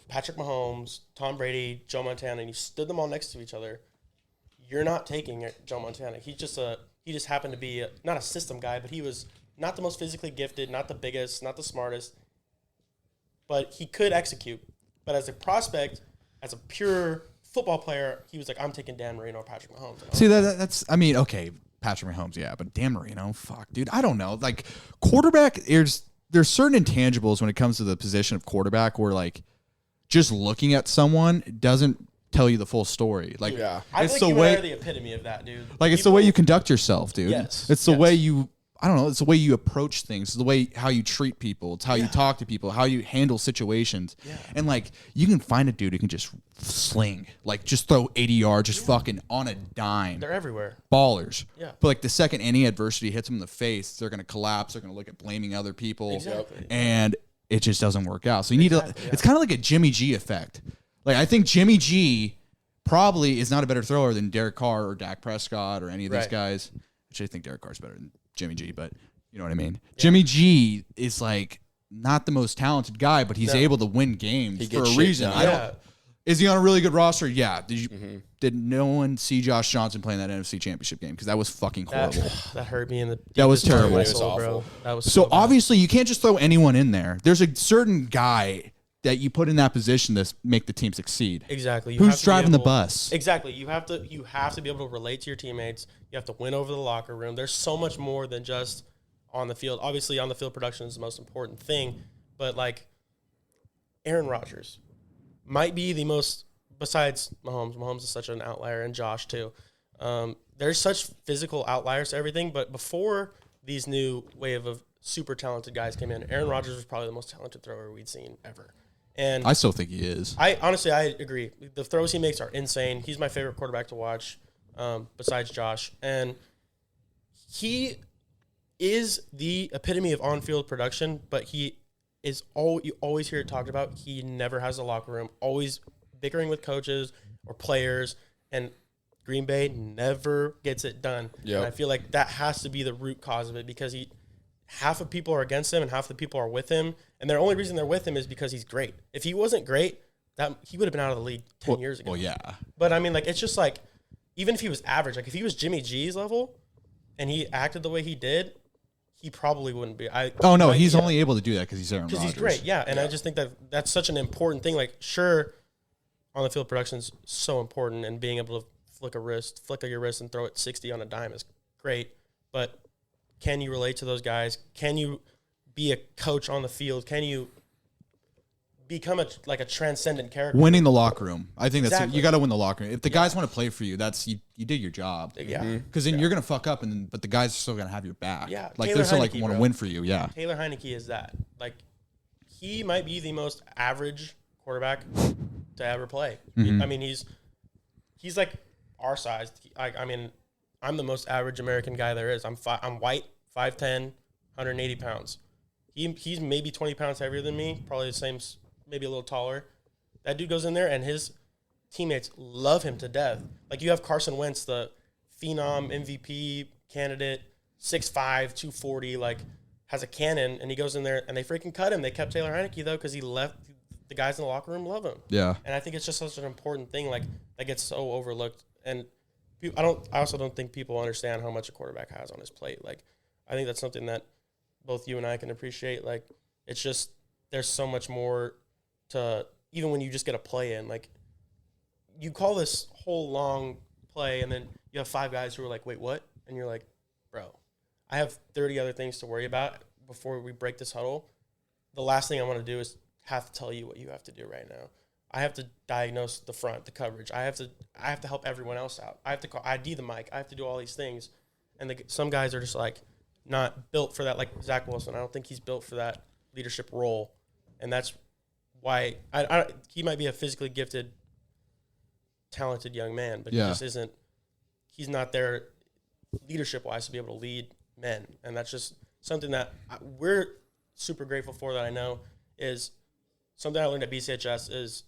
Patrick Mahomes, Tom Brady, Joe Montana, and you stood them all next to each other, you're not taking Joe Montana. He just happened to be not a system guy, but he was not the most physically gifted, not the biggest, not the smartest, but he could execute. But as a prospect, as a pure football player, he was like, I'm taking Dan Marino or Patrick Mahomes. See, that's, I mean, okay, Patrick Mahomes, yeah, but Dan Marino, fuck, dude, I don't know. Like, quarterback, there's certain intangibles when it comes to the position of quarterback where, like, just looking at someone doesn't tell you the full story. Like, Yeah. I it's think the you way, are the epitome of that, dude. like, it's the way you conduct yourself, dude. Yes, It's the yes. way you, I don't know, it's the way you approach things. It's the way how you treat people. It's how you talk to people, how you handle situations. Yeah. And, like, you can find a dude who can just sling, like, just throw 80 yards, just fucking on a dime. They're everywhere. Ballers. Yeah. But, like, the second any adversity hits them in the face, they're going to collapse. They're going to look at blaming other people. Exactly. And it just doesn't work out. So you need to, it's kind of like a Jimmy G effect. Like, I think Jimmy G probably is not a better thrower than Derek Carr or Dak Prescott or any of these Right. guys. Actually, I think Derek Carr's better than Jimmy G, but you know what I mean? Yeah. Jimmy G is, like, not the most talented guy, but he's able to win games for a gets shit reason. done. I don't. Is he on a really good roster? Yeah. Did no one see Josh Johnson playing that NFC Championship game? Because that was fucking horrible. That hurt me in the That was deepest part of terrible. my It was soul, awful. bro. That was So bad. obviously you can't just throw anyone in there. There's a certain guy that you put in that position to make the team succeed. Exactly. You have Who's to be driving the able- bus? Exactly. You have to be able to relate to your teammates. You have to win over the locker room. There's so much more than just on the field. Obviously, on the field production is the most important thing, but like Aaron Rodgers might be the most, besides Mahomes. Mahomes is such an outlier, and Josh too. There's such physical outliers to everything, but before these new wave of super talented guys came in, Aaron Rodgers was probably the most talented thrower we'd seen ever. And I still think he is. I agree. The throws he makes are insane. He's my favorite quarterback to watch, besides Josh. And he is the epitome of on-field production, but he is you always hear it talked about. He never has a locker room, always bickering with coaches or players, and Green Bay never gets it done. Yep. And I feel like that has to be the root cause of it because half of people are against him and half the people are with him, And the only reason they're with him is because he's great. If he wasn't great, he would have been out of the league 10 years ago. Well, yeah. But I mean, like, it's just like, even if he was average, like if he was Jimmy G's level and he acted the way he did, he probably wouldn't be. He's only able to do that because he's Aaron Rodgers. Because he's great, yeah. And I just think that that's such an important thing. Like, sure, on the field production's so important, and being able to flick your wrist and throw it 60 on a dime is great. But can you relate to those guys? Can you be a coach on the field? Can you become a transcendent character? Winning the locker room. I think Exactly. you got to win the locker room. If the guys want to play for you, that's you did your job. Yeah. Because then you're going to fuck up, but the guys are still going to have your back. Yeah. Like, Taylor they're still, Heineke, want to bro. win for you, yeah. Taylor Heineke is that. Like, he might be the most average quarterback to ever play. Mm-hmm. I mean, he's like our size. I mean, I'm the most average American guy there is. I'm white, 5'10", 180 pounds. He's maybe 20 pounds heavier than me, probably the same, maybe a little taller. That dude goes in there, and his teammates love him to death. Like, you have Carson Wentz, the phenom MVP candidate, 6'5", 240, like, has a cannon, and he goes in there, and they freaking cut him. They kept Taylor Heineke, though, because he left. The guys in the locker room love him. Yeah. And I think it's just such an important thing, like, that gets so overlooked. And I also don't think people understand how much a quarterback has on his plate. Like, I think that's something that both you and I can appreciate. Like, it's just, there's so much more to, even when you just get a play in, like, you call this whole long play, and then you have 5 guys who are like, wait, what? And you're like, bro, I have 30 other things to worry about before we break this huddle. The last thing I want to do is have to tell you what you have to do right now. I have to diagnose the front, the coverage. I have to help everyone else out. I have to call ID the mic. I have to do all these things. And some guys are just like not built for that. Like Zach Wilson, I don't think he's built for that leadership role. And that's why he might be a physically gifted, talented young man, but he just isn't. He's not there leadership-wise to be able to lead men. And that's just something that we're super grateful for, that I know is something I learned at BCHS is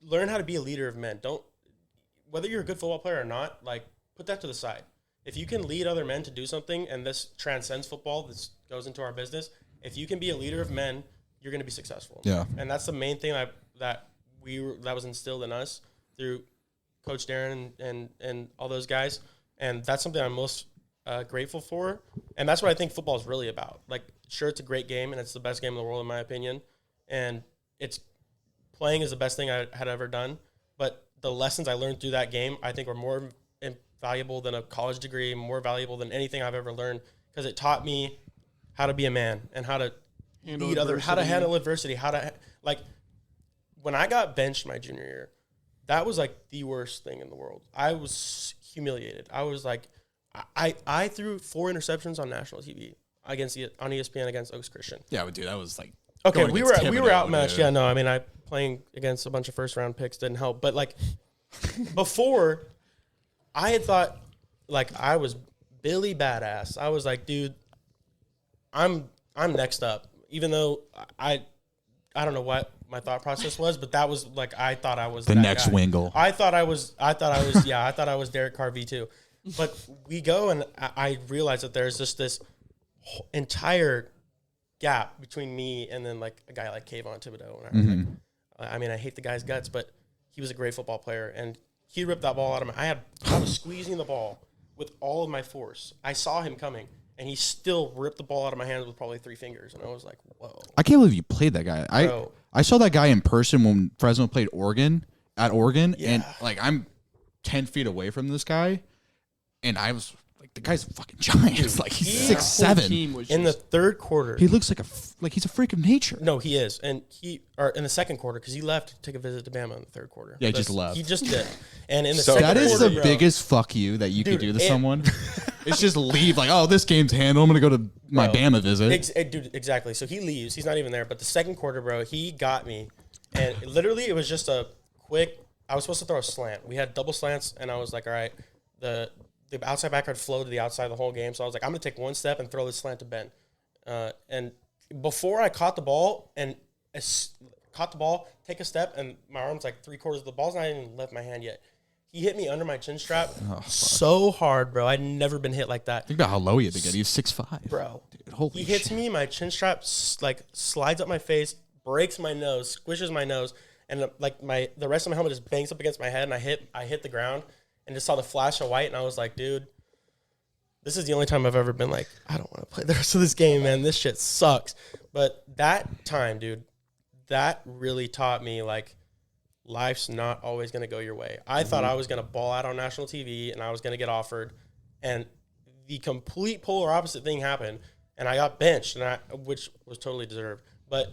learn how to be a leader of men. Don't, whether you're a good football player or not, like, put that to the side. If you can lead other men to do something, and this transcends football, this goes into our business, if you can be a leader of men, you're going to be successful. Yeah. And that's the main thing that was instilled in us through Coach Darren and all those guys. And that's something I'm most grateful for. And that's what I think football is really about. Like, sure, it's a great game, and it's the best game in the world, in my opinion. And playing is the best thing I had ever done. But the lessons I learned through that game, I think, are more valuable than a college degree, more valuable than anything I've ever learned, because it taught me how to be a man and how to lead others, how to handle adversity, like, when I got benched my junior year, that was like the worst thing in the world. I was humiliated. I was like, I threw 4 interceptions on national TV on ESPN against Oaks Christian. Yeah, but dude, that was like, okay, we were outmatched. Dude. Yeah, no, I mean, playing against a bunch of first round picks didn't help. But like, before, I had thought like I was Billy Badass. I was like, dude, I'm next up. Even though I don't know what my thought process was, but that was like, I thought I was the that next guy. Wingle. I thought I was Derek Carr V2. But we go, and I realized that there's just this entire gap between me and then like a guy like Kayvon Thibodeau. And I was like, I mean, I hate the guy's guts, but he was a great football player, and he ripped that ball out of my. I was squeezing the ball with all of my force. I saw him coming, and he still ripped the ball out of my hands with probably 3 fingers, and I was like, whoa. I can't believe you played that guy. Bro. I saw that guy in person when Fresno played Oregon, and like, I'm 10 feet away from this guy, and I was like, the guy's a fucking giant. Like, he's 6'7". In the third quarter, He looks like he's a freak of nature. no, he is, and in the second quarter, because he left to take a visit to Bama in the third quarter. Yeah, he just left. He just did, and in the So second That is quarter, the bro, biggest fuck you that you could Dude, do to someone. It's just leave, like, oh, this game's handled. I'm going to go to my Bro. Bama visit. Dude, exactly. So he leaves. He's not even there. But the second quarter, bro, he got me. And literally, it was just a quick. I was supposed to throw a slant. We had double slants, and I was like, all right, the outside backer had flowed to the outside the whole game. So I was like, I'm going to take one step and throw this slant to Ben. And before I caught the ball take a step, and my arm's like 3/4 of the ball's not even left my hand yet. He hit me under my chin strap so hard, bro. I'd never been hit like that. Think about how low he had to get. He was 6'5". Bro. Dude, holy He hits shit. me, my chin strap like slides up my face, breaks my nose, squishes my nose, and like the rest of my helmet just bangs up against my head, and I hit the ground and just saw the flash of white, and I was like, dude, this is the only time I've ever been like, I don't want to play the rest of this game, man. This shit sucks. But that time, dude, that really taught me like life's not always going to go your way. I thought I was going to ball out on national TV and I was going to get offered, and the complete polar opposite thing happened, and I got benched, which was totally deserved. But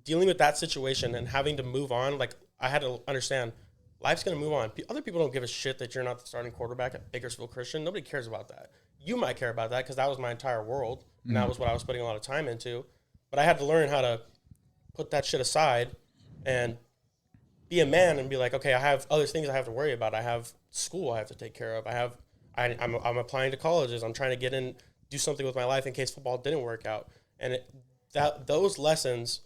dealing with that situation and having to move on, like I had to understand life's going to move on. Other people don't give a shit that you're not the starting quarterback at Bakersfield Christian. Nobody cares about that. You might care about that because that was my entire world, and that was what I was putting a lot of time into. But I had to learn how to put that shit aside and be a man and be like, okay, I have other things I have to worry about. I have school I have to take care of. I'm applying to colleges. I'm trying to get in, do something with my life in case football didn't work out. And those lessons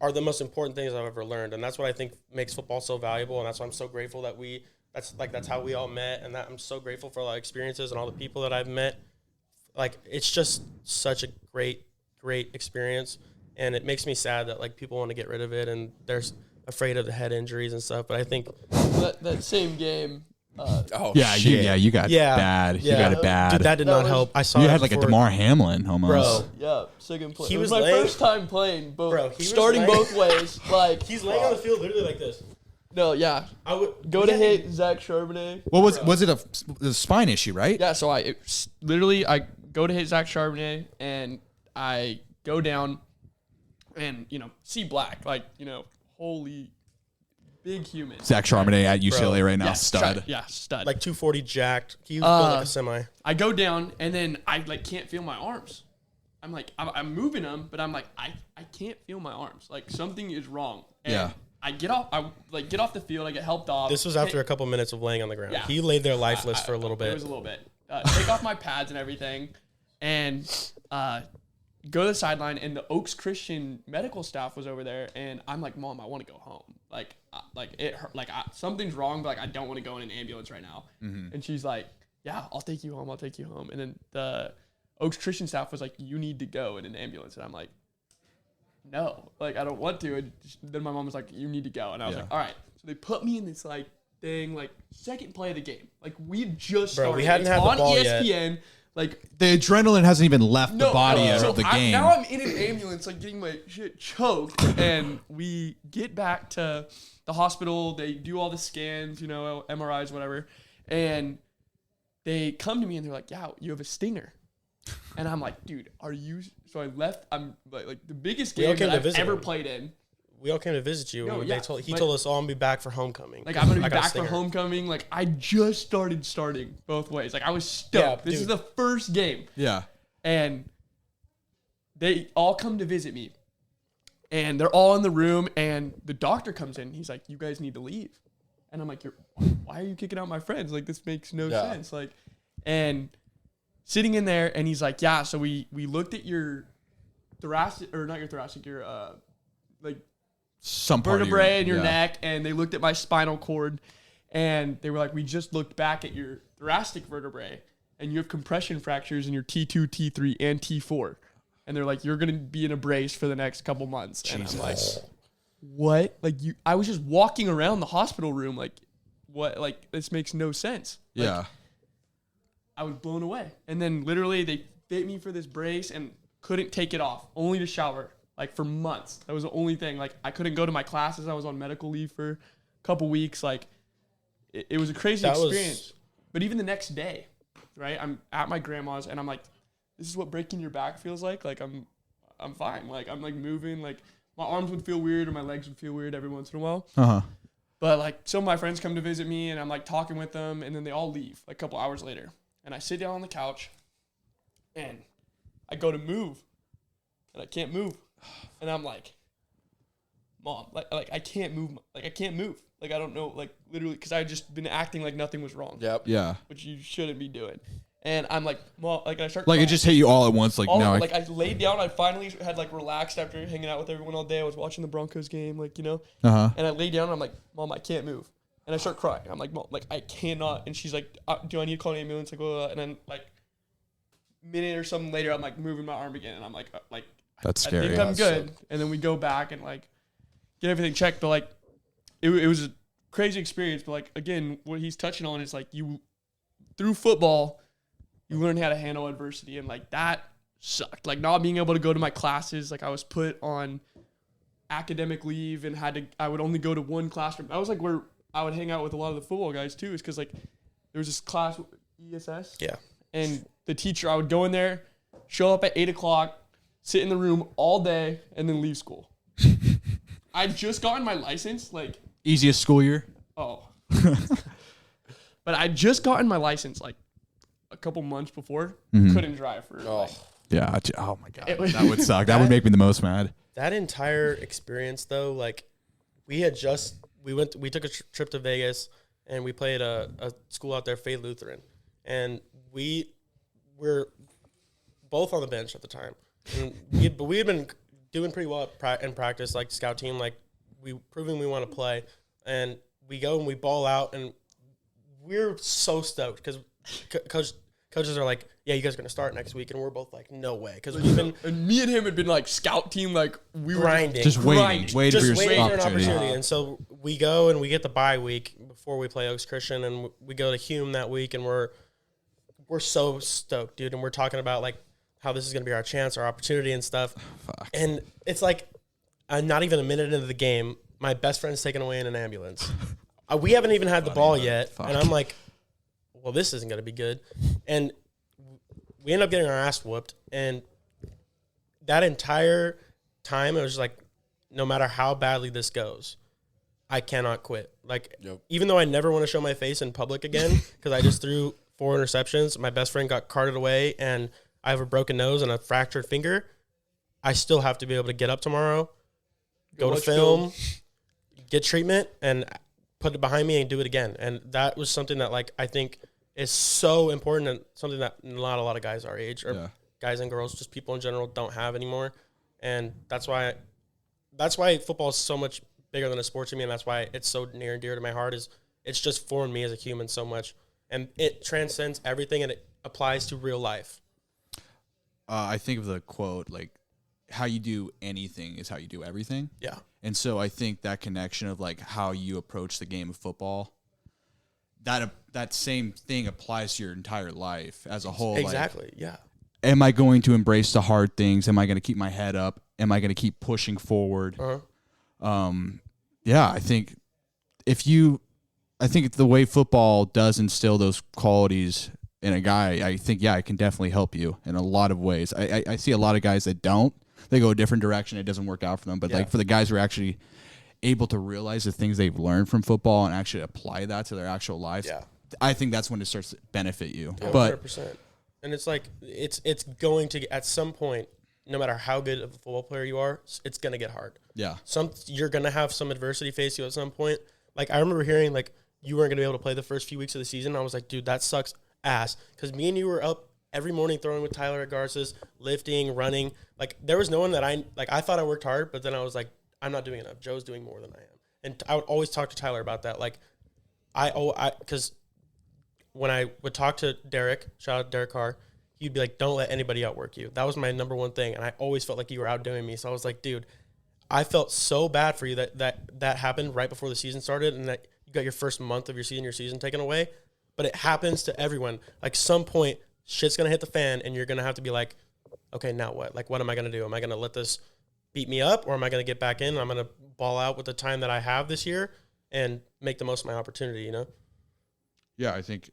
are the most important things I've ever learned. And that's what I think makes football so valuable. And that's why I'm so grateful that that's how we all met. And that I'm so grateful for all the experiences and all the people that I've met. Like, it's just such a great, great experience. And it makes me sad that like people want to get rid of it and they're afraid of the head injuries and stuff. But I think that same game. You got bad. You got it bad. Dude, that did not help. I saw you had like a DeMar Hamlin almost. Bro. Yeah, second play. He It was my laying- first time playing both. Bro, he was starting laying- both ways. Like he's laying on the field literally like this. no, yeah. I would Go to hit Zach Charbonnet. What was it a spine issue, right? Yeah, so I go to hit Zach Charbonnet and I go down and see black, like holy big human. Zach Charbonnet at UCLA right now, Yeah, stud. Stud. like 240 jacked. He was built like a semi. I go down and then I like can't feel my arms. I'm like I'm moving them, but I'm like I can't feel my arms. Like something is wrong. And Yeah. I get off. I get off the field. I get helped off. This was after a couple minutes of laying on the ground. Yeah. He laid there lifeless for a little It bit. was a little bit. Take off my pads and everything, and go to the sideline. And the Oaks Christian medical staff was over there, and I'm like, Mom, I want to go home. Like it hurt. Like something's wrong, but like I don't want to go in an ambulance right now. Mm-hmm. And she's like, Yeah, I'll take you home. I'll take you home. And then the Oaks Christian staff was like, You need to go in an ambulance. And I'm like, no, like I don't want to. And then my mom was like, you need to go. And I was like, all right. So they put me in this like thing, like second play of the game. Like we just started. we hadn't It's had the on ball ESPN. yet. Like The adrenaline hasn't even left the body so of the game. now I'm in an ambulance, like getting my shit choked. And we get back to the hospital. They do all the scans, MRIs, whatever. And they come to me and they're like, yeah, you have a stinger. And I'm like, dude, are you? So I left. I'm like the biggest We all game came that to I've visit ever him. played in. We all came to visit you. No, and yeah, he but- told us all I'm be back for homecoming. Like I'm gonna be I got a back for stinger. homecoming. Like I just starting both ways. Like I was stoked. Yeah, this is dude. the first game, yeah. and they all come to visit me, and they're all in the room, and the doctor comes in. He's like, "You guys need to leave," and I'm like, "Why are you kicking out my friends? Like this makes no sense." Like, and sitting in there, and he's like, "Yeah, so we looked at your thoracic, or not your thoracic, your like." Some part vertebrae of in your neck, and they looked at my spinal cord, and they were like, we just looked back at your thoracic vertebrae, and you have compression fractures in your T2, T3, and T4. And they're like, you're going to be in a brace for the next couple months. And I'm like, what? Like, I was just walking around the hospital room, like, what? Like, this makes no sense. Like, Yeah. I was blown away. And then literally they fit me for this brace and couldn't take it off, only to shower. Like for months. That was the only thing. Like I couldn't go to my classes. I was on medical leave for a couple weeks. Like it was a crazy experience. But even the next day, right? I'm at my grandma's and I'm like, this is what breaking your back feels like. Like I'm fine. Like I'm like moving. Like my arms would feel weird or my legs would feel weird every once in a while. Uh-huh. But like some of my friends come to visit me and I'm like talking with them and then they all leave like a couple hours later. And I sit down on the couch and I go to move and I can't move. And I'm like, Mom, like I can't move. Like I can't move. Like I don't know. Like literally, because I had just been acting like nothing was wrong. Yep. Yeah. Which you shouldn't be doing. And I'm like, Mom, like I start. Like crying. it just hit you all at once. Like now, Like I laid down. I finally had like relaxed after hanging out with everyone all day. I was watching the Broncos game, like Uh-huh. And I laid down. And I'm like, Mom, I can't move. And I start crying. I'm like, Mom, like, I cannot. And she's like, do I need to call an ambulance? Like, and then, like, minute or something later, I'm, like, moving my arm again. And I'm like, That's I scary. think I'm good. And then we go back and, like, get everything checked. But, like, it was a crazy experience. But, like, again, what he's touching on is, like, through football, you learn how to handle adversity. And, like, that sucked. Like, not being able to go to my classes. Like, I was put on academic leave and I would only go to one classroom. That was, like, where I would hang out with a lot of the football guys, too, is because, like, there was this class, ESS. Yeah. And the teacher, I would go in there, show up at 8 o'clock, sit in the room all day, and then leave school. I'd just gotten my license, like... Easiest school year? Oh. But I'd just gotten my license, like, a couple months before. Couldn't drive for... Like, yeah. Oh, my God. was- That would suck. That would make me the most mad. That entire experience, though, like, we took a trip to Vegas, and we played a school out there, Faith Lutheran, and we were both on the bench at the time. And we had been doing pretty well in practice, like scout team, like proving we want to play, and we go and we ball out, and we're so stoked because coaches are like, yeah, you guys are going to start next week. And we're both like, no way. Because we've been... And me and him had been, like, scout team, like, we were... Grinding. Just waiting for your Just waiting for an opportunity. opportunity. And so we go and we get the bye week before we play Oaks Christian. And we go to Hume that week. And we're so stoked, dude. And we're talking about, like, how this is going to be our chance, our opportunity and stuff. Fuck. And it's like, not even a minute into the game, my best friend's taken away in an ambulance. We haven't even had the ball yet. Fuck. And I'm like, well, this isn't going to be good. And we end up getting our ass whooped. And that entire time, it was like, no matter how badly this goes, I cannot quit. Like, even though I never want to show my face in public again, because I just threw 4 interceptions, my best friend got carted away, and I have a broken nose and a fractured finger, I still have to be able to get up tomorrow, go to film, get treatment, and put it behind me and do it again. And that was something that, like, I think is so important and something that not a lot of guys our age or guys and girls, just people in general, don't have anymore. And that's why football is so much bigger than a sport to me, and that's why it's so near and dear to my heart. Is it's just formed me as a human so much, and it transcends everything, and it applies to real life. I think of the quote, like, how you do anything is how you do everything. Yeah. And so I think that connection of, like, how you approach the game of football, that same thing applies to your entire life as a whole. Exactly. Like, yeah. am I going to embrace the hard things? Am I going to keep my head up? Am I going to keep pushing forward? Yeah, I think the way football does instill those qualities in a guy, I think, it can definitely help you in a lot of ways. I see a lot of guys that don't. They go a different direction. It doesn't work out for them. But, like, for the guys who are actually able to realize the things they've learned from football and actually apply that to their actual lives, I think that's when it starts to benefit you. Yeah, but 100%. And it's like, it's going to, at some point, no matter how good of a football player you are, it's going to get hard. Yeah. You're going to have some adversity face you at some point. Like, I remember hearing, like, you weren't going to be able to play the first few weeks of the season. I was like, dude, that sucks ass. Because me and you were up every morning throwing with Tyler at Garces, lifting, running. Like, there was no one that I thought I worked hard, but then I was like, I'm not doing enough. Joe's doing more than I am. And I would always talk to Tyler about that. Like, because when I would talk to Derek, shout out to Derek Carr, he'd be like, don't let anybody outwork you. That was my number one thing. And I always felt like you were outdoing me. So I was like, dude, I felt so bad for you that happened right before the season started and that you got your first month of your season taken away. But it happens to everyone. Like, some point, shit's going to hit the fan and you're going to have to be like, okay, now what? Like, what am I going to do? Am I going to let this beat me up, or am I going to get back in? I'm going to ball out with the time that I have this year and make the most of my opportunity, you know? Yeah, I think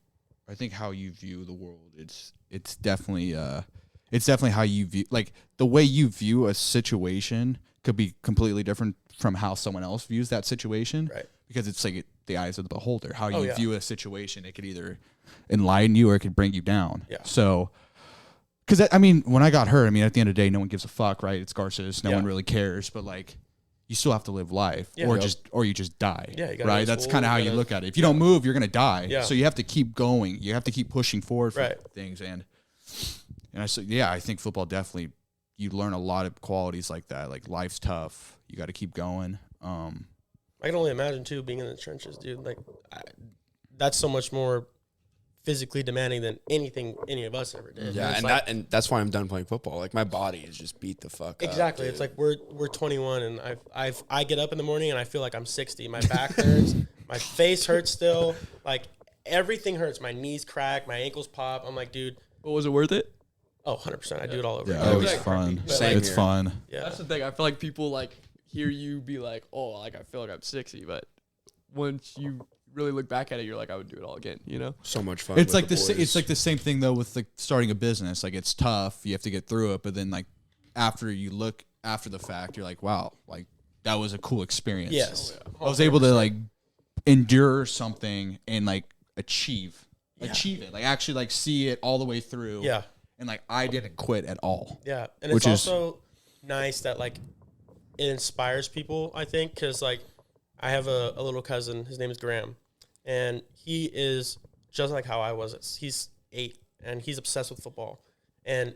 how you view the world, it's definitely how you view, like, the way you view a situation could be completely different from how someone else views that situation. Right. Because it's like the eyes of the beholder. How you yeah. view a situation, it could either enlighten you or it could bring you down. Yeah. So, because, I mean, when I got hurt, I mean, at the end of the day, no one gives a fuck, right? It's Garces. No one really cares. But, like, you still have to live life, or you just die. Yeah, you gotta right. go to That's school, kind of how you look at it. If you don't move, you're gonna die. Yeah. So you have to keep going. You have to keep pushing forward for Right. things. And I think football definitely, you learn a lot of qualities like that. Like, life's tough. You got to keep going. I can only imagine, too, being in the trenches, dude. Like, that's so much more physically demanding than anything any of us ever did. Yeah, It's and like, and that's why I'm done playing football. Like my body is just beat the fuck up. exactly. It's like we're 21, and I get up in the morning and I feel like I'm 60. My back hurts, my face hurts still, like everything hurts. My knees crack, my ankles pop. I'm like, dude, But was it worth it? oh, 100%. I do it all over Yeah, again. it was Exactly. fun. Same It's here. fun. Yeah. That's the thing. I feel like people like hear you be like, oh, like I feel like I'm 60, but once you really look back at it, you're like, I would do it all again, you know? So much fun. It's with like the the boys. it's like the same thing though with like starting a business. Like it's tough. You have to get through it, but then like after you look after the fact, you're like, wow, like that was a cool experience. Yes. I was able to like endure something and like achieve it. Like actually like see it all the way through. Yeah. And like I didn't quit at all. Yeah, and Which it's is- also nice that like it inspires people. I think because like I have a little cousin. His name is Graham, and he is just like how I was. He's 8, and he's obsessed with football, and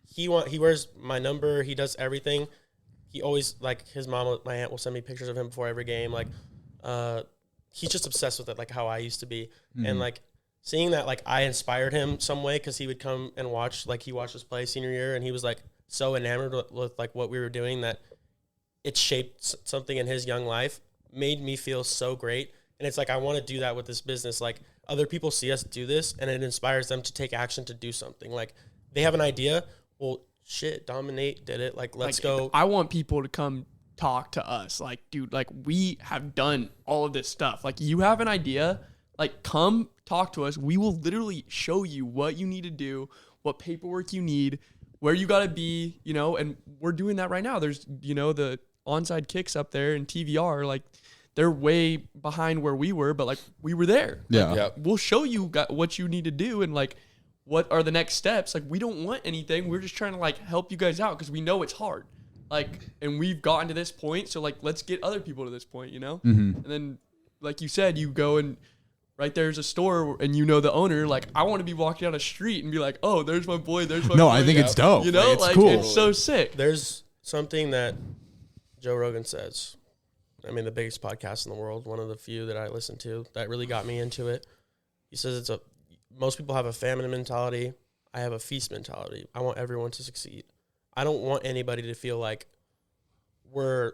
he wears my number. He does everything. He always like his mom, my aunt will send me pictures of him before every game. Like, he's just obsessed with it, like how I used to be, and like. Seeing that, like, I inspired him some way because he would come and watch, like, he watched us play senior year, and he was, like, so enamored with like, what we were doing that it shaped something in his young life, made me feel so great. And it's like, I want to do that with this business. Like, other people see us do this, and it inspires them to take action to do something. Like, they have an idea. Well, shit, Dominate did it. Like, let's Like, go. I want people to come talk to us. Like, dude, like we have done all of this stuff. Like, you have an idea, like come talk to us. We will literally show you what you need to do, what paperwork you need, where you got to be, you know, and we're doing that right now. There's, you know, the onside kicks up there in TVR, like they're way behind where we were, but like we were there. Yeah. Yeah. We'll show you what you need to do and like what are the next steps. Like we don't want anything. We're just trying to like help you guys out because we know it's hard. Like, and we've gotten to this point, so like let's get other people to this point, you know? And then like you said, you go and right there's a store and you know the owner. Like I want to be walking down a street and be like, oh, there's my boy, there's my boy. No, I think it's dope. You know, it's like cool. it's so sick. There's something that Joe Rogan says. I mean, the biggest podcast in the world, one of the few that I listen to that really got me into it. He says most people have a famine mentality. I have a feast mentality. I want everyone to succeed. I don't want anybody to feel like we're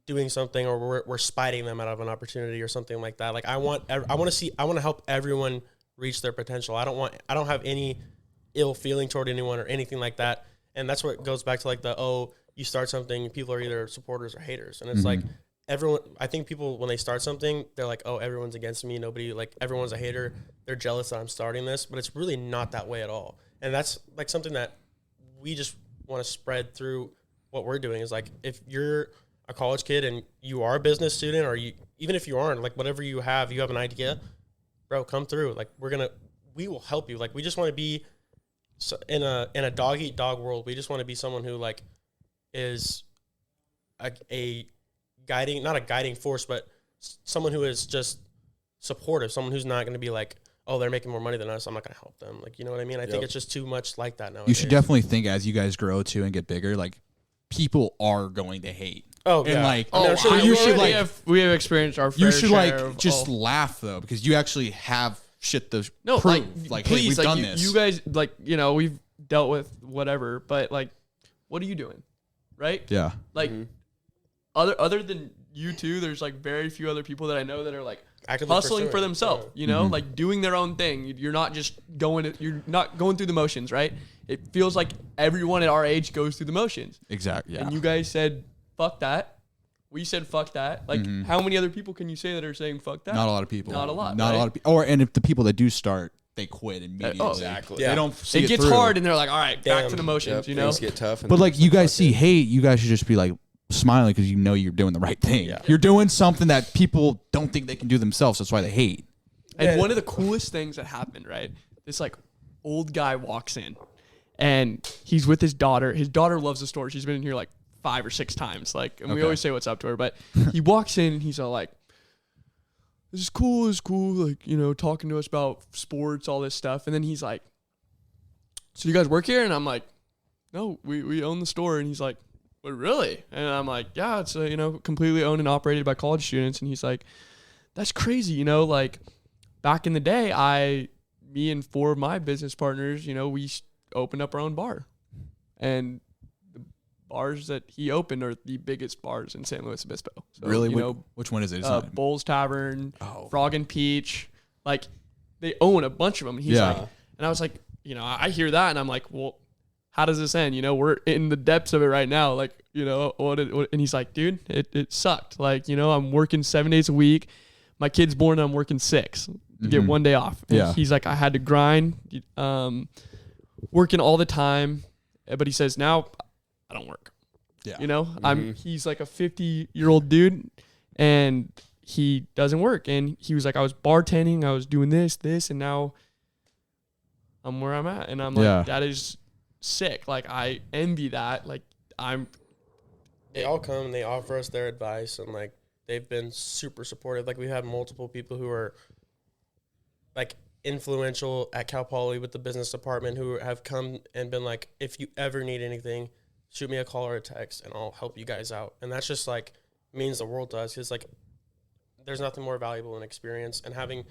doing something or we're spiting them out of an opportunity or something like that. Like I want to help everyone reach their potential. I don't have any ill feeling toward anyone or anything like that. And that's what goes back to like you start something, people are either supporters or haters. And it's like everyone, I think people, when they start something, they're like, oh, everyone's against me. Nobody, like everyone's a hater. They're jealous that I'm starting this, but it's really not that way at all. And that's like something that we just want to spread through what we're doing is like, if you're a college kid and you are a business student or even if you aren't, like whatever you have an idea, bro, come through. Like we will help you. Like we just want to be in a dog eat dog world. We just want to be someone who like is a guiding, not a guiding force, but someone who is just supportive, someone who's not going to be like, oh, they're making more money than us, I'm not going to help them. Like, you know what I mean? I think it's just too much like that nowadays. You should definitely think as you guys grow too and get bigger, like people are going to hate. Oh, And yeah. like, I mean, I'm sure you should like, we have experienced our fair you should share like of just all- laugh though, because you actually have shit to no, prove. like Hey, please, we've like done you, this. you guys, like you know, we've dealt with whatever, but like, what are you doing, right? Yeah. Like, other than you two, there's like very few other people that I know that are like Actively hustling for pursuing. themselves. You know, like doing their own thing. You're not just you're not going through the motions, right? It feels like everyone at our age goes through the motions. Exactly. Yeah. And you guys said fuck that. We said fuck that. Like, how many other people can you say that are saying fuck that? Not a lot of people. Not a lot, Not right? a lot of people. And if the people that do start, they quit immediately. Exactly. They Yeah. don't see It gets through. hard, and they're like, all right, back Damn. to the motions. Yep, You know, things get tough. And But like it's you guys fuck see it. hate, you guys should just be like smiling because you know you're doing the right thing. Yeah. You're doing something that people don't think they can do themselves. That's why they hate. And Yeah. one of the coolest things that happened, right? This like old guy walks in and he's with his daughter. His daughter loves the store. She's been in here like 5 or 6 times. Like, and we Okay. always say what's up to her, but he walks in and he's all like, this is cool, like, you know, talking to us about sports, all this stuff. And then he's like, so you guys work here? And I'm like, no, we own the store. And he's like, what, really? And I'm like, yeah, it's, you know, completely owned and operated by college students. And he's like, that's crazy, you know, like, back in the day, me and 4 of my business partners, we opened up our own bar. And the bars that he opened are the biggest bars in San Luis Obispo. So, really? Which one is it? It's not... Bowls Tavern, Frog and Peach. Like, they own a bunch of them. And he's like, and I was like, I hear that and I'm like, well, how does this end? We're in the depths of it right now. Like, what and he's like, dude, it sucked. Like, I'm working 7 days a week. My kid's born and I'm working 6 to get 1 day off. And he's like, I had to grind, working all the time. But he says, now I don't work. Yeah. He's like a 50-year-old dude and he doesn't work. And he was like, I was bartending, I was doing this, and now I'm where I'm at. And I'm like, that is sick. Like, I envy that. Like, they all come and they offer us their advice, and like they've been super supportive. Like, we've had multiple people who are like influential at Cal Poly with the business department who have come and been like, if you ever need anything, shoot me a call or a text and I'll help you guys out. And that's just like means the world to us, because like there's nothing more valuable than experience, and having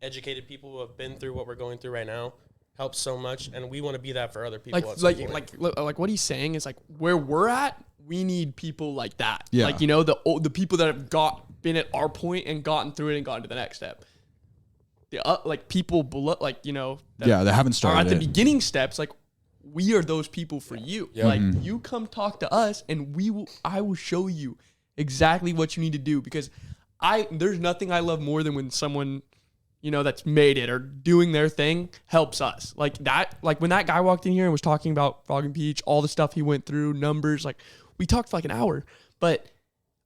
educated people who have been through what we're going through right now helps so much, and we want to be that for other people. Like what he's saying is like, where we're at, we need people like that. Yeah. Like, the people that have been at our point and gotten through it and gotten to the next step. The people below, like, they haven't started are at the beginning steps. Like, we are those people for you. Yeah. Like, you come talk to us, and I will show you exactly what you need to do, because there's nothing I love more than when someone, that's made it or doing their thing helps us. Like that, like when that guy walked in here and was talking about Frog and Peach, all the stuff he went through, numbers, like we talked for like an hour, but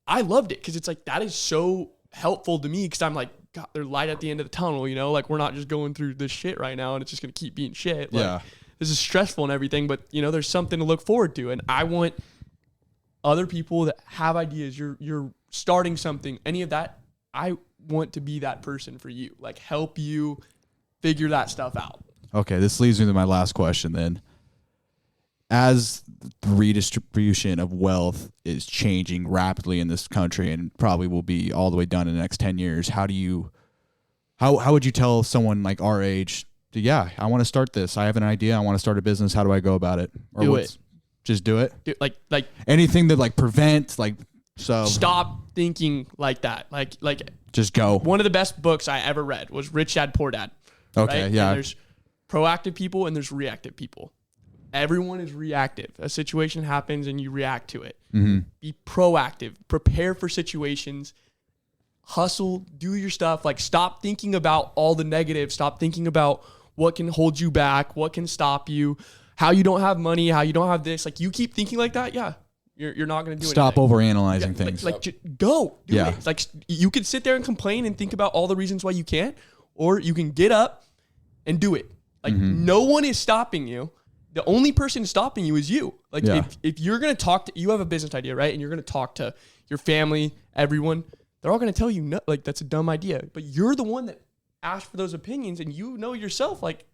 I loved it because it's like, that is so helpful to me, because I'm like, God, there's light at the end of the tunnel, like we're not just going through this shit right now and it's just going to keep being shit. Like, this is stressful and everything, but there's something to look forward to. And I want other people that have ideas, you're starting something, any of that, I want to be that person for you, like help you figure that stuff out. Okay, this leads me to my last question then. As the redistribution of wealth is changing rapidly in this country and probably will be all the way done in the next 10 years, how would you tell someone like our age, I want to start this. I have an idea. I want to start a business. How do I go about it? Or do it. Just do it? Like anything that like prevent, like, so. Stop thinking like that. Like just go. One of the best books I ever read was Rich Dad Poor Dad. Okay, right? yeah. And there's proactive people and there's reactive people. Everyone is reactive. A situation happens and you react to it. Mm-hmm. Be proactive. Prepare for situations. Hustle. Do your stuff. Like, stop thinking about all the negatives. Stop thinking about what can hold you back, what can stop you, how you don't have money, how you don't have this. Like, you keep thinking like that, you're not going to do Stop anything. overanalyzing things. Go. Do it. Like, you could sit there and complain and think about all the reasons why you can't, or you can get up and do it. Like, no one is stopping you. The only person stopping you is you. Like, if you're going to talk to, you have a business idea, right? And you're going to talk to your family, everyone, they're all going to tell you, no, like, that's a dumb idea. But you're the one that asked for those opinions, and you know yourself, like,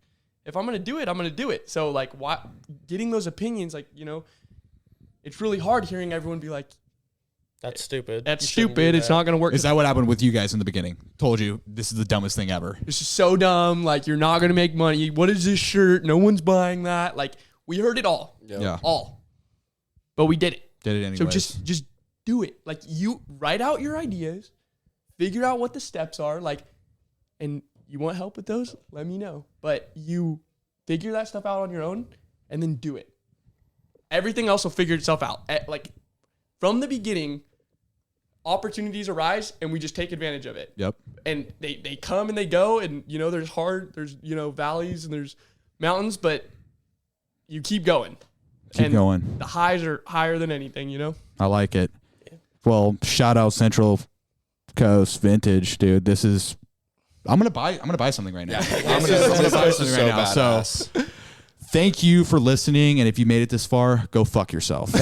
if I'm going to do it, I'm going to do it. So, like, why getting those opinions, like, it's really hard hearing everyone be like, that's stupid. That's stupid. It's not going to work. Is that what happened with you guys in the beginning? Told you this is the dumbest thing ever. This is so dumb. Like, you're not going to make money. What is this shirt? No one's buying that. Like, we heard it all. Yeah. All. But we did it. Did it anyway. So just do it. Like, you write out your ideas, figure out what the steps are, like, and you want help with those? Let me know. But you figure that stuff out on your own and then do it. Everything else will figure itself out. Like, from the beginning, opportunities arise and we just take advantage of it. Yep. And they come and they go, and there's valleys and there's mountains, but you keep going. Keep going. The highs are higher than anything, I like it. Yeah. Well, shout out Central Coast Vintage, dude. This is I'm gonna buy something right now. I'm gonna buy something right now. So thank you for listening, and if you made it this far, go fuck yourself.